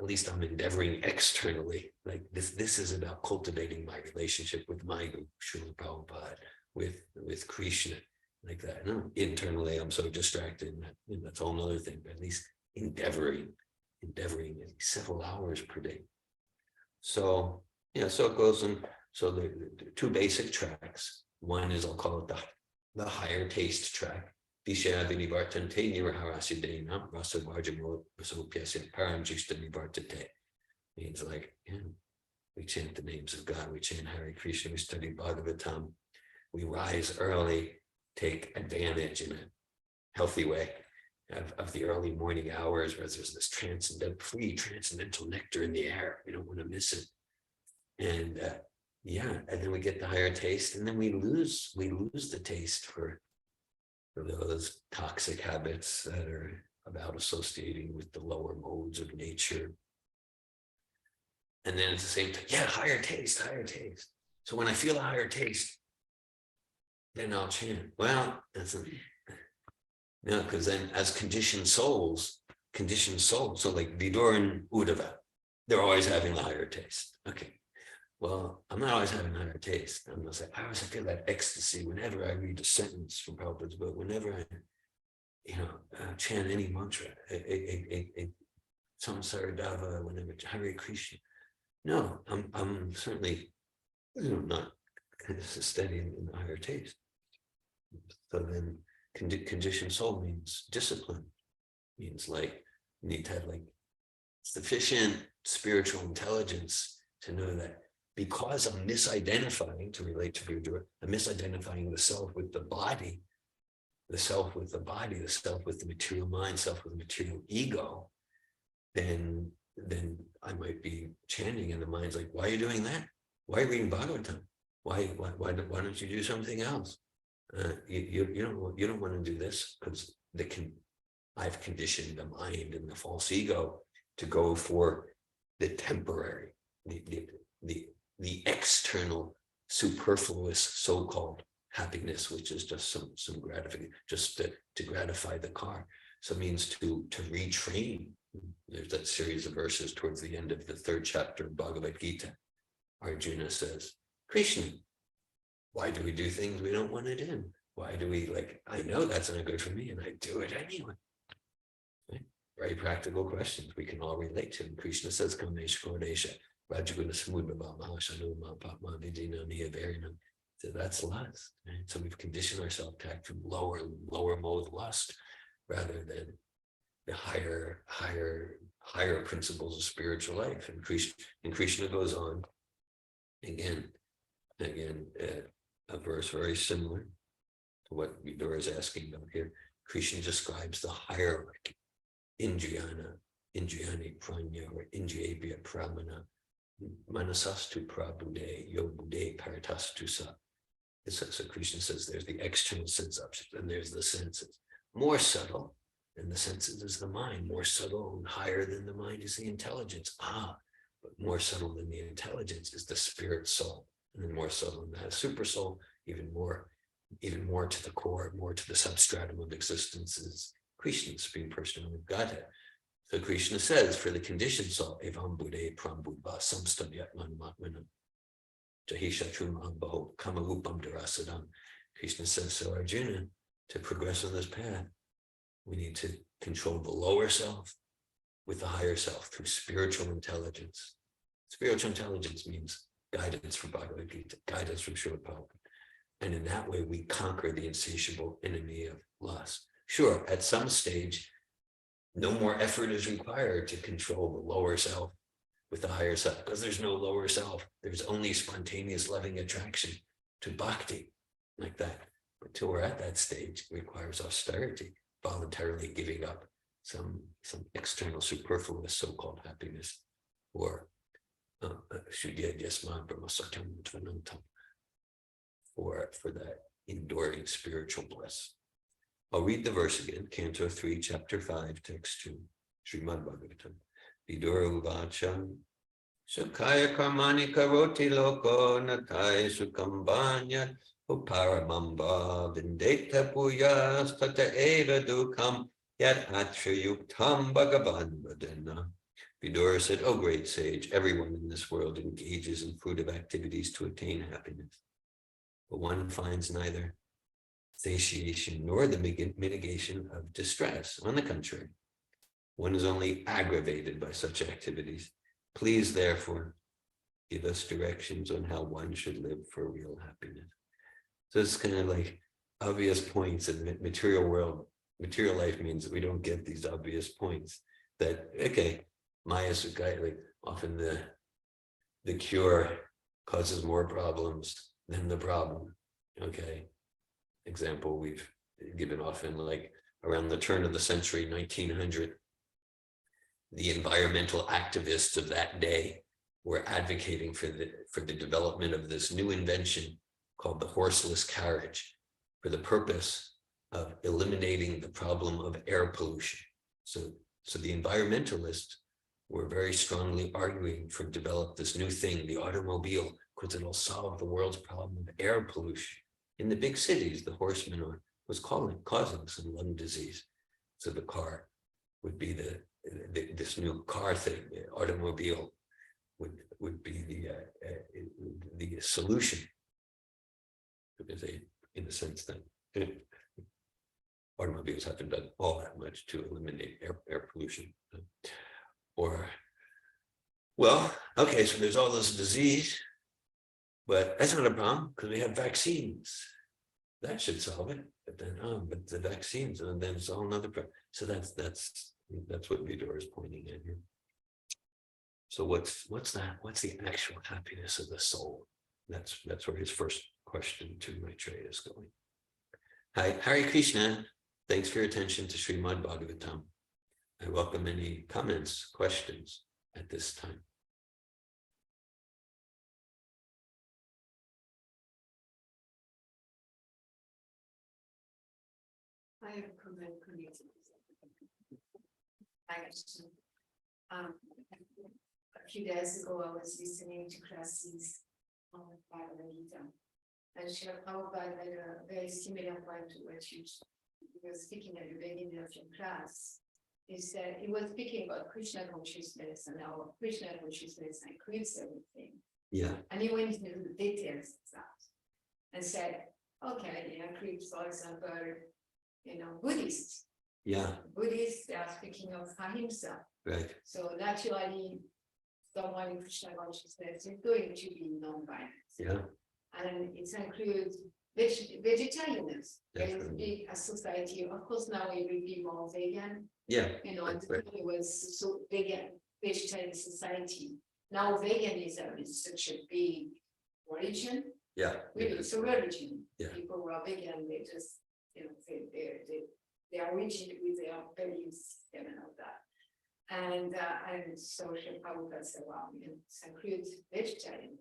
I'm endeavoring externally, like this is about cultivating my relationship with my Guru, Srila Prabhupada, with Krishna, like that. No, internally, I'm so distracted, and that's a whole nother thing, but at least endeavoring at least several hours per day. So, so it goes in, so the two basic tracks. One is, I'll call it the higher taste track. Means like, we chant the names of God, we chant Hare Krishna, we study Bhagavatam, we rise early, take advantage in a healthy way of the early morning hours, where there's this transcendental nectar in the air. We don't want to miss it. And and then we get the higher taste, and then we lose the taste for those toxic habits that are about associating with the lower modes of nature. And then at the same time, higher taste. So when I feel a higher taste, then I'll chant. Well, because then as conditioned souls, so like Vidura and Uddhava, they're always having the higher taste. Okay. Well, I'm not always having a higher taste. I'm gonna say, I always feel that ecstasy whenever I read a sentence from Prabhupada's book, whenever I, chant any mantra, Samsaradava, whenever Hare Krishna. No, I'm certainly not steady in the higher taste. So then conditioned soul means discipline, means like you need to have like sufficient spiritual intelligence to know that because I'm misidentifying, to relate to Vidura, I'm misidentifying the self with the body, the self with the material mind, self with the material ego, then I might be chanting and the mind's like, why are you doing that? Why are you reading Bhagavatam? Why don't you do something else? You don't want to do this because I've conditioned the mind and the false ego to go for the temporary, the external superfluous so-called happiness, which is just some gratification, just to gratify the car. So it means to retrain. There's that series of verses towards the end of the 3rd chapter of Bhagavad Gita. Arjuna says, Krishna, why do we do things we don't want to do? Why do we, I know that's not good for me and I do it anyway. Right? Very practical questions we can all relate to. And Krishna says, Kamesh Kodesha, Rajaguna Samudbhava Mahashanu Mahapatma Vidina Niyaverinam. So that's lust. Right? So we've conditioned ourselves to act from lower mode lust rather than the higher principles of spiritual life. And Krishna goes on again, a verse very similar to what Vidura is asking about here. Krishna describes the hierarchy, Indriyani Pranya, or Indriyabhya Pramana, Manasastu Prabhude, Yobude Paratastu Sa. So Krishna says there's the external sense object, and there's the senses. More subtle than the senses is the mind. More subtle and higher than the mind is the intelligence. But more subtle than the intelligence is the spirit soul. And then more subtle than that, super soul, even more to the core, more to the substratum of existence is Krishna, the Supreme Personality of Godhead. So Krishna says, for the conditioned soul, Evam Bude Prambhubha Samstavyatman Matmanam Jahishatrum Ambaho Kamarupam Darasadam. Krishna says, so Arjuna, to progress on this path, we need to control the lower self with the higher self through spiritual intelligence. Spiritual intelligence means guidance from Bhagavad Gita, guidance from Srila Prabhupada. And in that way, we conquer the insatiable enemy of lust. Sure, at some stage, no more effort is required to control the lower self with the higher self, because there's no lower self. There's only spontaneous loving attraction to bhakti, like that. But till we're at that stage, it requires austerity, voluntarily giving up some external superfluous so-called happiness, or for that enduring spiritual bliss. I'll read the verse again, Canto 3, Chapter 5, Text 2, Srimad Bhagavatam. Vidura Uvacha Sukaya Karmani Karoti Loko Natai Sukambanya Uparamamba Vindeta Puyas Tata Eva Dukam Yat Atrayuktam Bhagavan Vadena. Vidura said, "O great sage, everyone in this world engages in fruitive activities to attain happiness. But one finds neither satiation nor the mitigation of distress. On the contrary, one is only aggravated by such activities. Please, therefore, give us directions on how one should live for real happiness." So it's kind of like obvious points in the material world. Material life means that we don't get these obvious points that, okay, Maya Sukaya, like often the cure causes more problems than the problem. Okay. Example we've given often, like around the turn of the century, 1900, the environmental activists of that day were advocating for the development of this new invention called the horseless carriage, for the purpose of eliminating the problem of air pollution. So the environmentalists were very strongly arguing for develop this new thing, the automobile, because it'll solve the world's problem of air pollution. In the big cities, the horseman was causing some lung disease. So the car would be this new car thing, the automobile would be the solution, because they, in the sense that automobiles haven't done all that much to eliminate air pollution. Or, well, okay, so there's all this disease, but that's not a problem because we have vaccines. That should solve it. But then, but the vaccines, and then it's all another problem. So that's what Vidura is pointing at here. So what's that? What's the actual happiness of the soul? That's where his first question to Maitreya is going. Hi, Hare Krishna. Thanks for your attention to Srimad Bhagavatam. I welcome any comments, questions at this time. I have a comment connected. A few days ago, I was listening to classes on Bhagavad Gita, and Srila Prabhupada made a very similar point to what you were speaking at the beginning of your class. He said he was speaking about Krishna consciousness, and how Krishna consciousness includes everything. Yeah. And he went into the details of that and said, okay, it includes, for example, Buddhists. Yeah. Buddhists, they are speaking of ahimsa. Right. So naturally, someone in Krishna consciousness is going to be non-violent. Yeah. And it includes vegetarianism. There is Definitely. big a society. Of course, now it will be more vegan. Yeah. And Right. it was so vegan, vegetarian society. Now veganism is such a big religion. Yeah. Really, it's a religion. Yeah. People who are vegan, they just, they are rigid with their belief system and all that. And so Srila Prabhupada said, well, it includes vegetarian.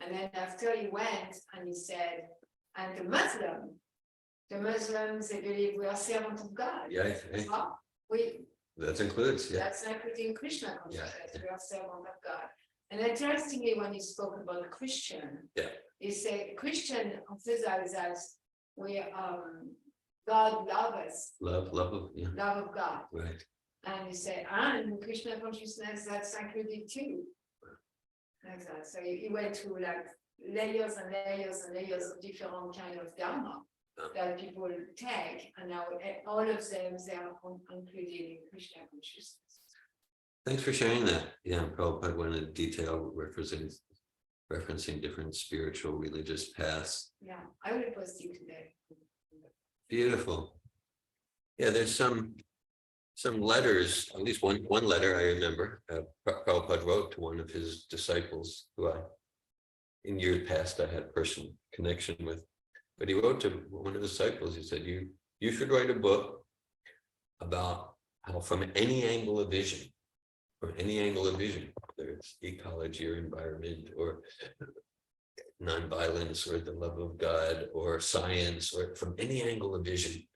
And then after he went and he said, and the Muslims, they believe we are servants of God. Yeah. Well, That includes, yeah. that's including Krishna consciousness, Yeah. we are servants of God. And interestingly, when he spoke about Christian, Yeah. he said Christian emphasizes that we God love us, Love, yeah. love of God. Right. And he said, and Krishna consciousness, that's included too. Like that. So he went through like layers and layers and layers of different kind of dharma that people take, and now all of them, they are included in Krishna consciousness. Thanks for sharing that. Yeah, Prabhupada went into detail referencing referencing different spiritual religious paths. Yeah, I will post it today. Beautiful. Yeah, there's some letters, at least one letter I remember, Prabhupada wrote to one of his disciples who in years past I had personal connection with. But he wrote to one of his disciples, he said, you should write a book about how from any angle of vision, whether it's ecology or environment or nonviolence or the love of God or science, or from any angle of vision,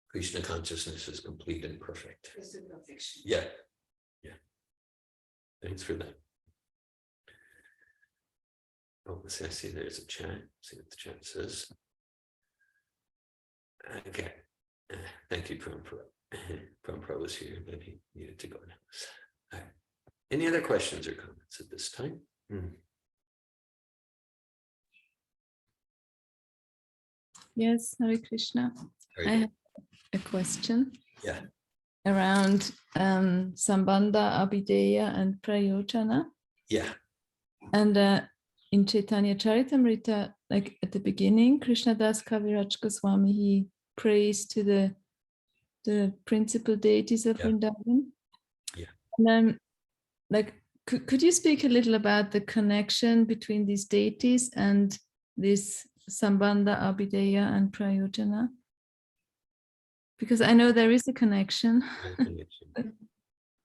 Krishna consciousness is complete and perfect. It's a perfection. Yeah. Thanks for that. Oh, I see there's a chat. See what the chat says. Okay. Thank you, Prabhupada. Prabhupada was here, but he needed to go now. All right. Any other questions or comments at this time? Yes, Hare Krishna. Very I good. have a question. Yeah. Around Sambandha, Abhideya, and Prayojana. Yeah. And in Chaitanya Charitamrita, like at the beginning, Krishnadas Kaviraj Goswami, he prays to the principal deities of Vrindavan. Yeah. And like, could you speak a little about the connection between these deities and this Sambandha, Abhideya, and Prayojana? Because I know there is a connection.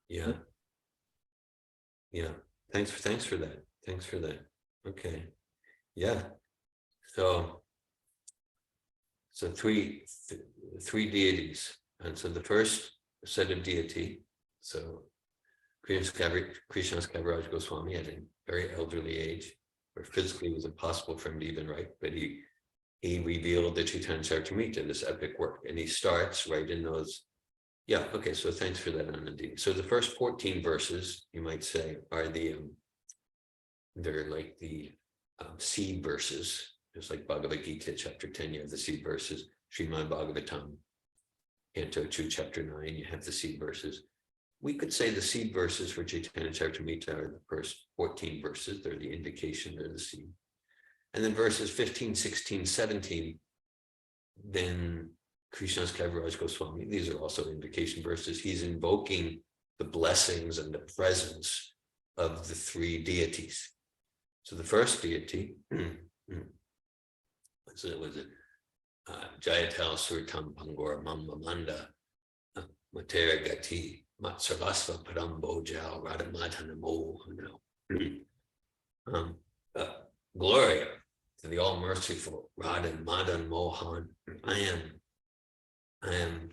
Yeah. Thanks for that. Okay. Yeah. So three deities. And so the first set of deity, so Krishnadas Kaviraj Goswami at a very elderly age, where physically it was impossible for him to even write, but he revealed the Chaitanya Charitamrita, this epic work, and he starts right in those. Yeah, okay, so thanks for that, Anandi. So the first 14 verses, you might say, are they're like the seed verses, just like Bhagavad Gita, chapter 10, you have the seed verses, Srimad Bhagavatam, Canto 2, chapter 9, you have the seed verses. We could say the seed verses for Chaitanya Charitamrita are the first 14 verses, they're the indication, they're the seed. And then verses 15, 16, 17, then Krishnadas Kaviraj Goswami, these are also indication verses. He's invoking the blessings and the presence of the three deities. So the first deity, was it Jayatal Surtam Pangor Mamamanda Matera Gati Matsarasva Parambo Radhamadhanamo. Gloria to the all-merciful Radha Madan Mohan. I am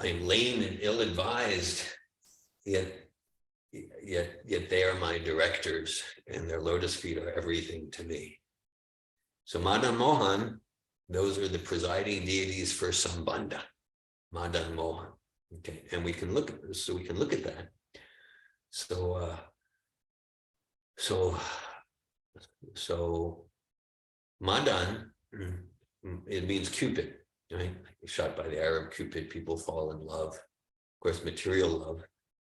lame and ill-advised, yet they are my directors, and their lotus feet are everything to me. So Madan Mohan, those are the presiding deities for Sambandha. Madan Mohan. Okay, and we can look at this, so we can look at that. So Madan, it means Cupid, right? Shot by the Arab Cupid, people fall in love. Of course, material love,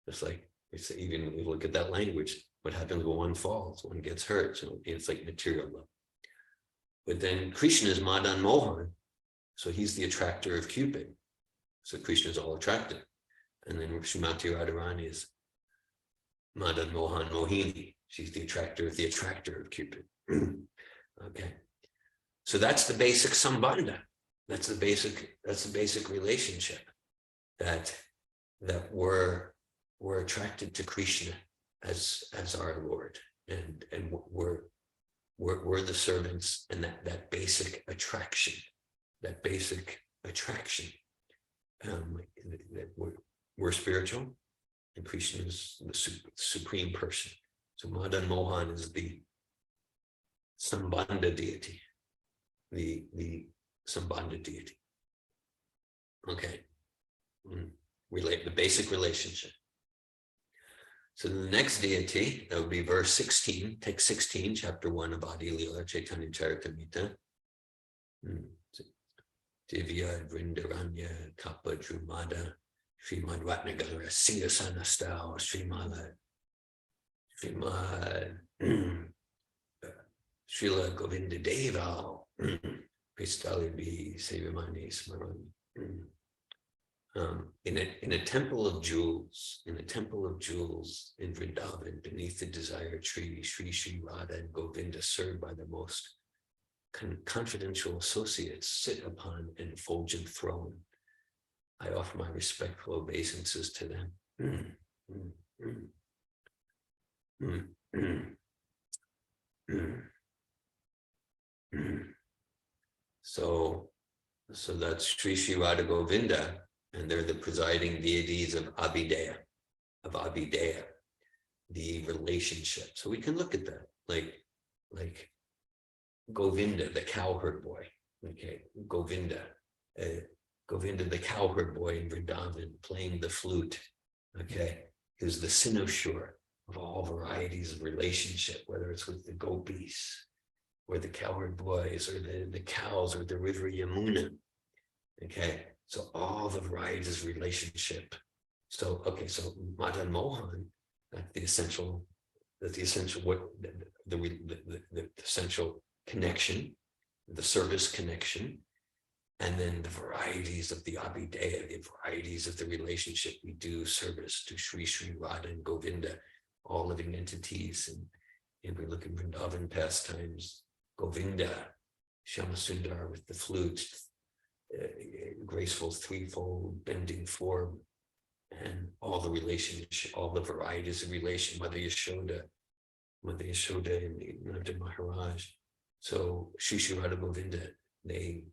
just like it's even when we look at that language, what happens when one falls, one gets hurt, so it's like material love. But then Krishna is Madan Mohan, so he's the attractor of Cupid. So Krishna is all attractive. And then Srimati Radharani is Madan Mohan Mohini. She's the attractor of Cupid. Okay. So that's the basic sambandha. That's the basic relationship that we're attracted to Krishna as our Lord, and we're the servants, and that basic attraction, that we're spiritual, and Krishna is the supreme person. So Madan Mohan is the Sambandha deity, the Sambandha deity. Okay, relate the basic relationship. So the next deity, that would be verse 16, text 16, chapter 1 of Adi Leela Chaitanya Charitamrita. Divya Vrindaranya Kapa Drumada Srimad Ratnagara Singasana Style Srimala Srimad Srila Govinda Deva Kristali Sevamani Smaran. In a temple of jewels, in Vrindavan, beneath the desire tree, Sri Radha and Govinda, served by the most confidential associates, sit upon an effulgent throne. I offer my respectful obeisances to them. So that's Sri Radha Govinda, and they're the presiding deities of Abhideya, the relationship. So we can look at that, like Govinda, the cowherd boy. Okay, Govinda, the cowherd boy in Vrindavan, playing the flute. Okay, who's the cynosure of all varieties of relationship, whether it's with the gopis, or the cowherd boys, or the cows, or the river Yamuna. Okay, so all the varieties of relationship. So Madan Mohan, that's the essential connection, the service connection, and then the varieties of the Abhideya, the varieties of the relationship we do service to Sri Radha and Govinda, all living entities. And we look at Vrindavan pastimes, Govinda, Shyamasundar with the flute, graceful threefold bending form, and all the relationship, all the varieties of relation, Mother Yashoda and Nanda Maharaj. So Sri Radha Govinda, they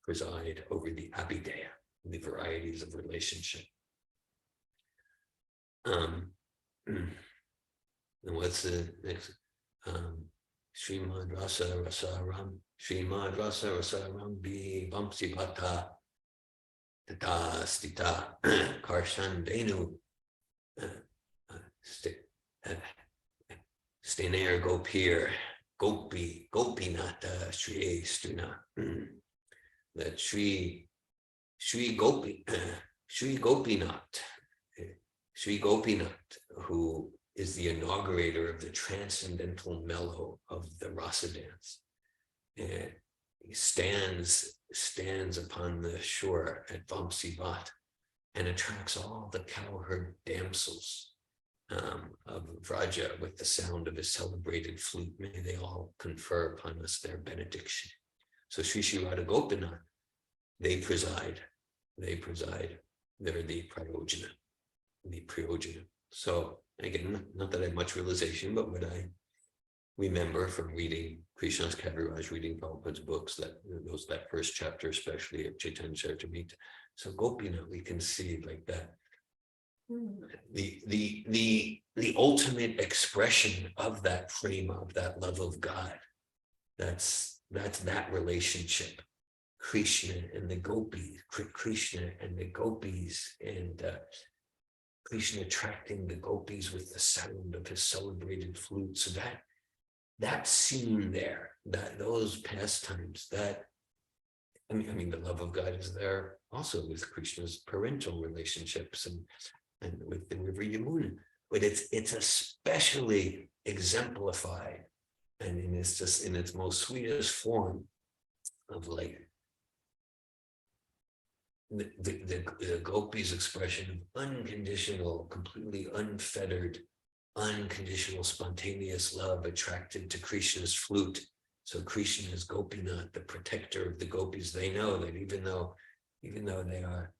preside over the Abhideya, the varieties of relationship. And what's the next? Srimad Rasa Ram Bi Vamsi Bhata Tata Stita Karshan Denu Stenair Gopir Gopinata Shri Stuna. That Sri Gopinath, who is the inaugurator of the transcendental mellow of the rasa dance, and he stands upon the shore at Vamsivat and attracts all the cowherd damsels of Vraja with the sound of his celebrated flute. May they all confer upon us their benediction. So Sri Radha Gopinath, they preside. They're the Prayojana. So again, not that I have much realization, but what I remember from reading Krishna's Kaviraj, reading Prabhupada's books, that first chapter, especially of Chaitanya Charitamrita. So Gopinath, we can see like that. The ultimate expression of that prema, of that love of God. That's that relationship. Krishna and the gopis, and Krishna attracting the gopis with the sound of his celebrated flute. So that scene there, those pastimes, the love of God is there also with Krishna's parental relationships and with the river Yamuna. But it's especially exemplified, and it's just in its most sweetest form of like the gopis' expression of unconditional, completely unfettered, unconditional, spontaneous love attracted to Krishna's flute. So Krishna is Gopinath, the protector of the gopis. They know that even though they are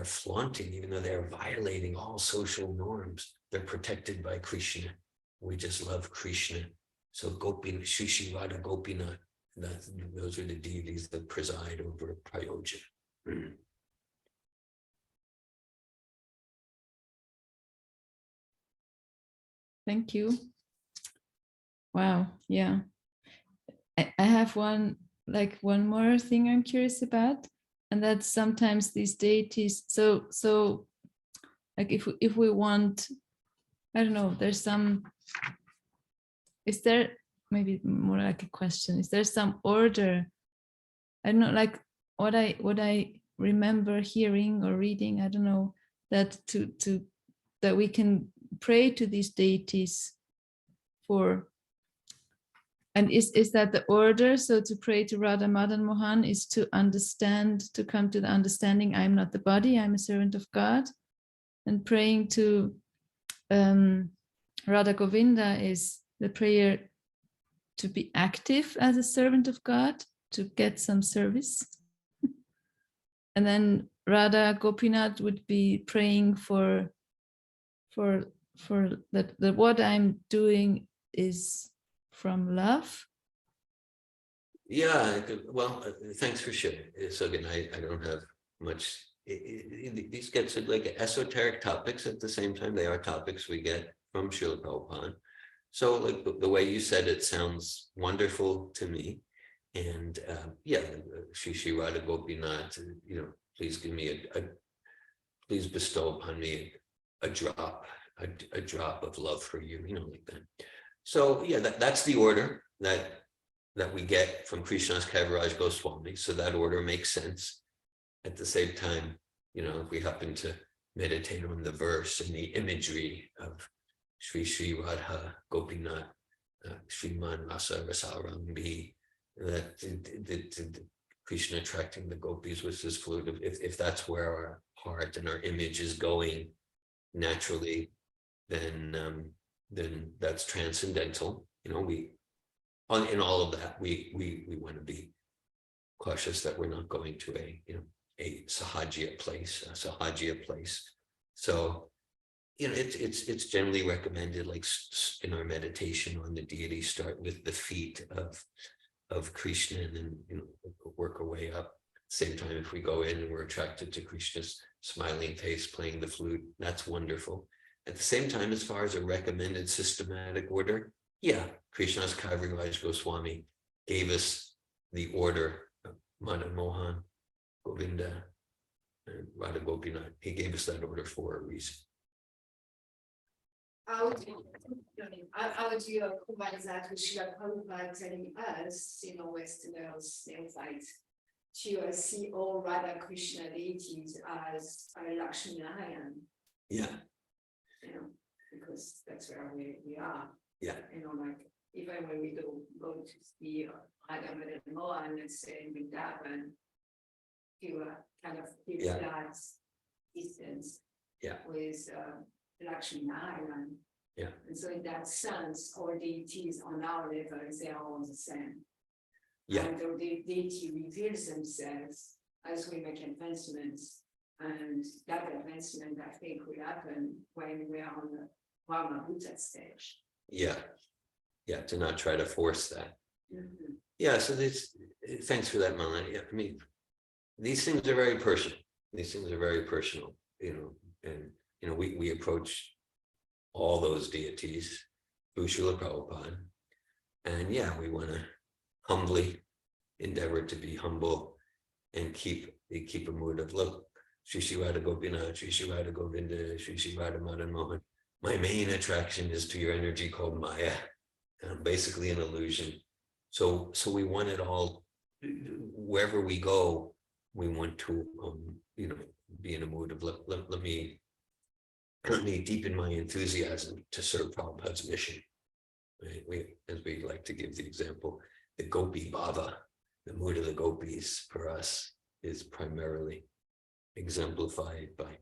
flaunting, even though they are violating all social norms, they're protected by Krishna. We just love Krishna. So Gopinath, Sri Radha Gopinath, those are the deities that preside over Prayojana. Thank you. Wow. Yeah. I have one more thing I'm curious about, and that's sometimes these deities. So like if we want, I don't know, is there maybe more like a question? Is there some order? I don't know, like what I remember hearing or reading, I don't know, that that we can pray to these deities for. And is that the order? So to pray to Radha Madan Mohan is to understand, to come to the understanding, I'm not the body, I'm a servant of God. And praying to Radha Govinda is the prayer to be active as a servant of God, to get some service. And then Radha Gopinath would be praying for that what I'm doing is from love. Yeah, well, thanks for sharing. So again, I don't have much. These get to like esoteric topics at the same time. They are topics we get from Srila Prabhupada. So like the way you said it sounds wonderful to me. And yeah, Shri Radha Gopinath, please give me please bestow upon me a drop of love for you, like that. So yeah, that's the order that we get from Krishna's Kaviraj Goswami. So that order makes sense. At the same time, if we happen to meditate on the verse and the imagery of Sri Radha Gopinath, Shriman Rasa Rasarambi, that Krishna attracting the gopis with his flute. If that's where our heart and our image is going naturally, then that's transcendental. In all of that, we want to be cautious that we're not going to a sahajiya place. So, it's generally recommended, like in our meditation on the deity, start with the feet of Krishna and then work our way up. Same time, if we go in and we're attracted to Krishna's smiling face playing the flute, that's wonderful. At the same time, as far as a recommended systematic order, yeah, Krishna's Kaviraj Goswami gave us the order of Madan Mohan, Govinda, and Radha Gopinath. He gave us that order for a reason. How do you combine that with Srila Prabhupada telling us, Westerners, things like, to see all Radha Krishna deities as Lakshmi Narayan? Yeah. Because that's where we are. Yeah. Like even when we go to see Radha Madan Mohan, let's say in Vrindavan, you kind of keep that distance with Lakshmi Narayan. Yeah. And so in that sense, all deities on our level, they are all the same. Yeah. And the deity reveals themselves as we make advancements. And that advancement, I think, will happen when we are on the Brahma-Bhuta stage. Yeah. Yeah, to not try to force that. Mm-hmm. Yeah, so thanks for that, Melanie. I mean, these things are very personal. And we approach all those deities through Srila Prabhupada. And yeah, we want to humbly endeavor to be humble and keep a mood of, look, Shri Radha Gopinath, Shri Radha Govinda, Shri Radha Madan Mohan. My main attraction is to your energy called Maya. Basically an illusion. So we want it all, wherever we go, we want to be in a mood of let me deepen my enthusiasm to serve Prabhupada's mission. Right? As we like to give the example, the Gopi Bhava, the mood of the gopis for us is primarily exemplified by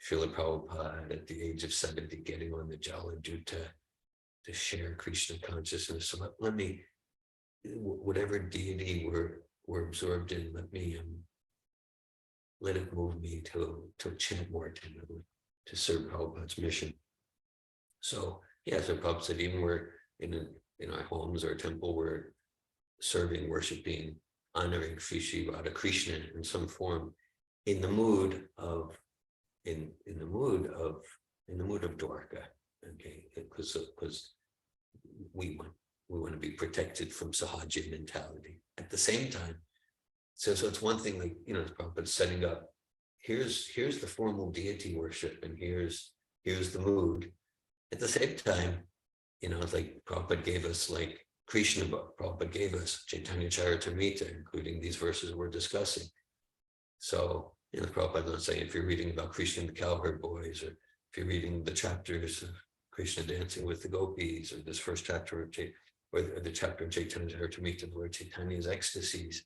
Srila Prabhupada at the age of 70 getting on the Jaladuta to share Krishna consciousness. So let me, whatever deity we're absorbed in, let it move me to chant more attentively, to serve Prabhupada's mission. So yeah, so Prabhupada said, even we're in our homes or temple, we're serving, worshiping, honoring Shri Radha Krishna in some form, in the mood of Dwarka. Okay, because we want to be protected from sahaja mentality. At the same time, so it's one thing, like Prabhupada setting up. Here's the formal deity worship, and here's the mood. At the same time, it's like Prabhupada gave us like Krishna book. Prabhupada gave us Chaitanya Charitamrita, including these verses we're discussing. So Prabhupada not saying if you're reading about Krishna and the Cowherd Boys, or if you're reading the chapters of Krishna dancing with the gopis, or this first chapter of or the chapter of Chaitanya's Charitamrita, Lord Chaitanya's ecstasies.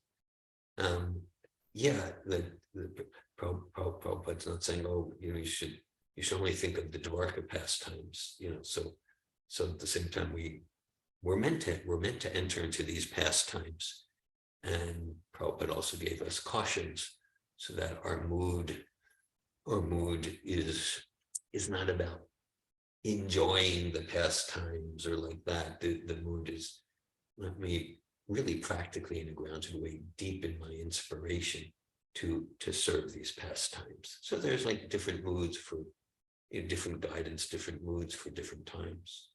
Yeah, the Prabhupada's not saying, oh, you should only think of the Dwarka pastimes, so at the same time we're meant to enter into these pastimes, and Prabhupada also gave us cautions so that our mood is not about enjoying the pastimes or like that. The mood is, let me really practically in a grounded way deepen my inspiration to serve these pastimes. So there's like different moods for different guidance, different moods for different times.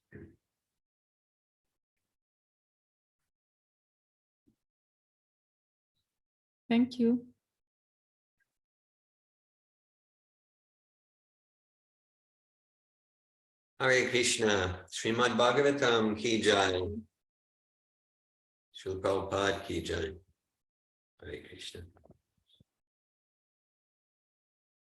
Thank you. Hare Krishna, Srimad Bhagavatam ki jai. Srila Prabhupada ki jai. Hare Krishna.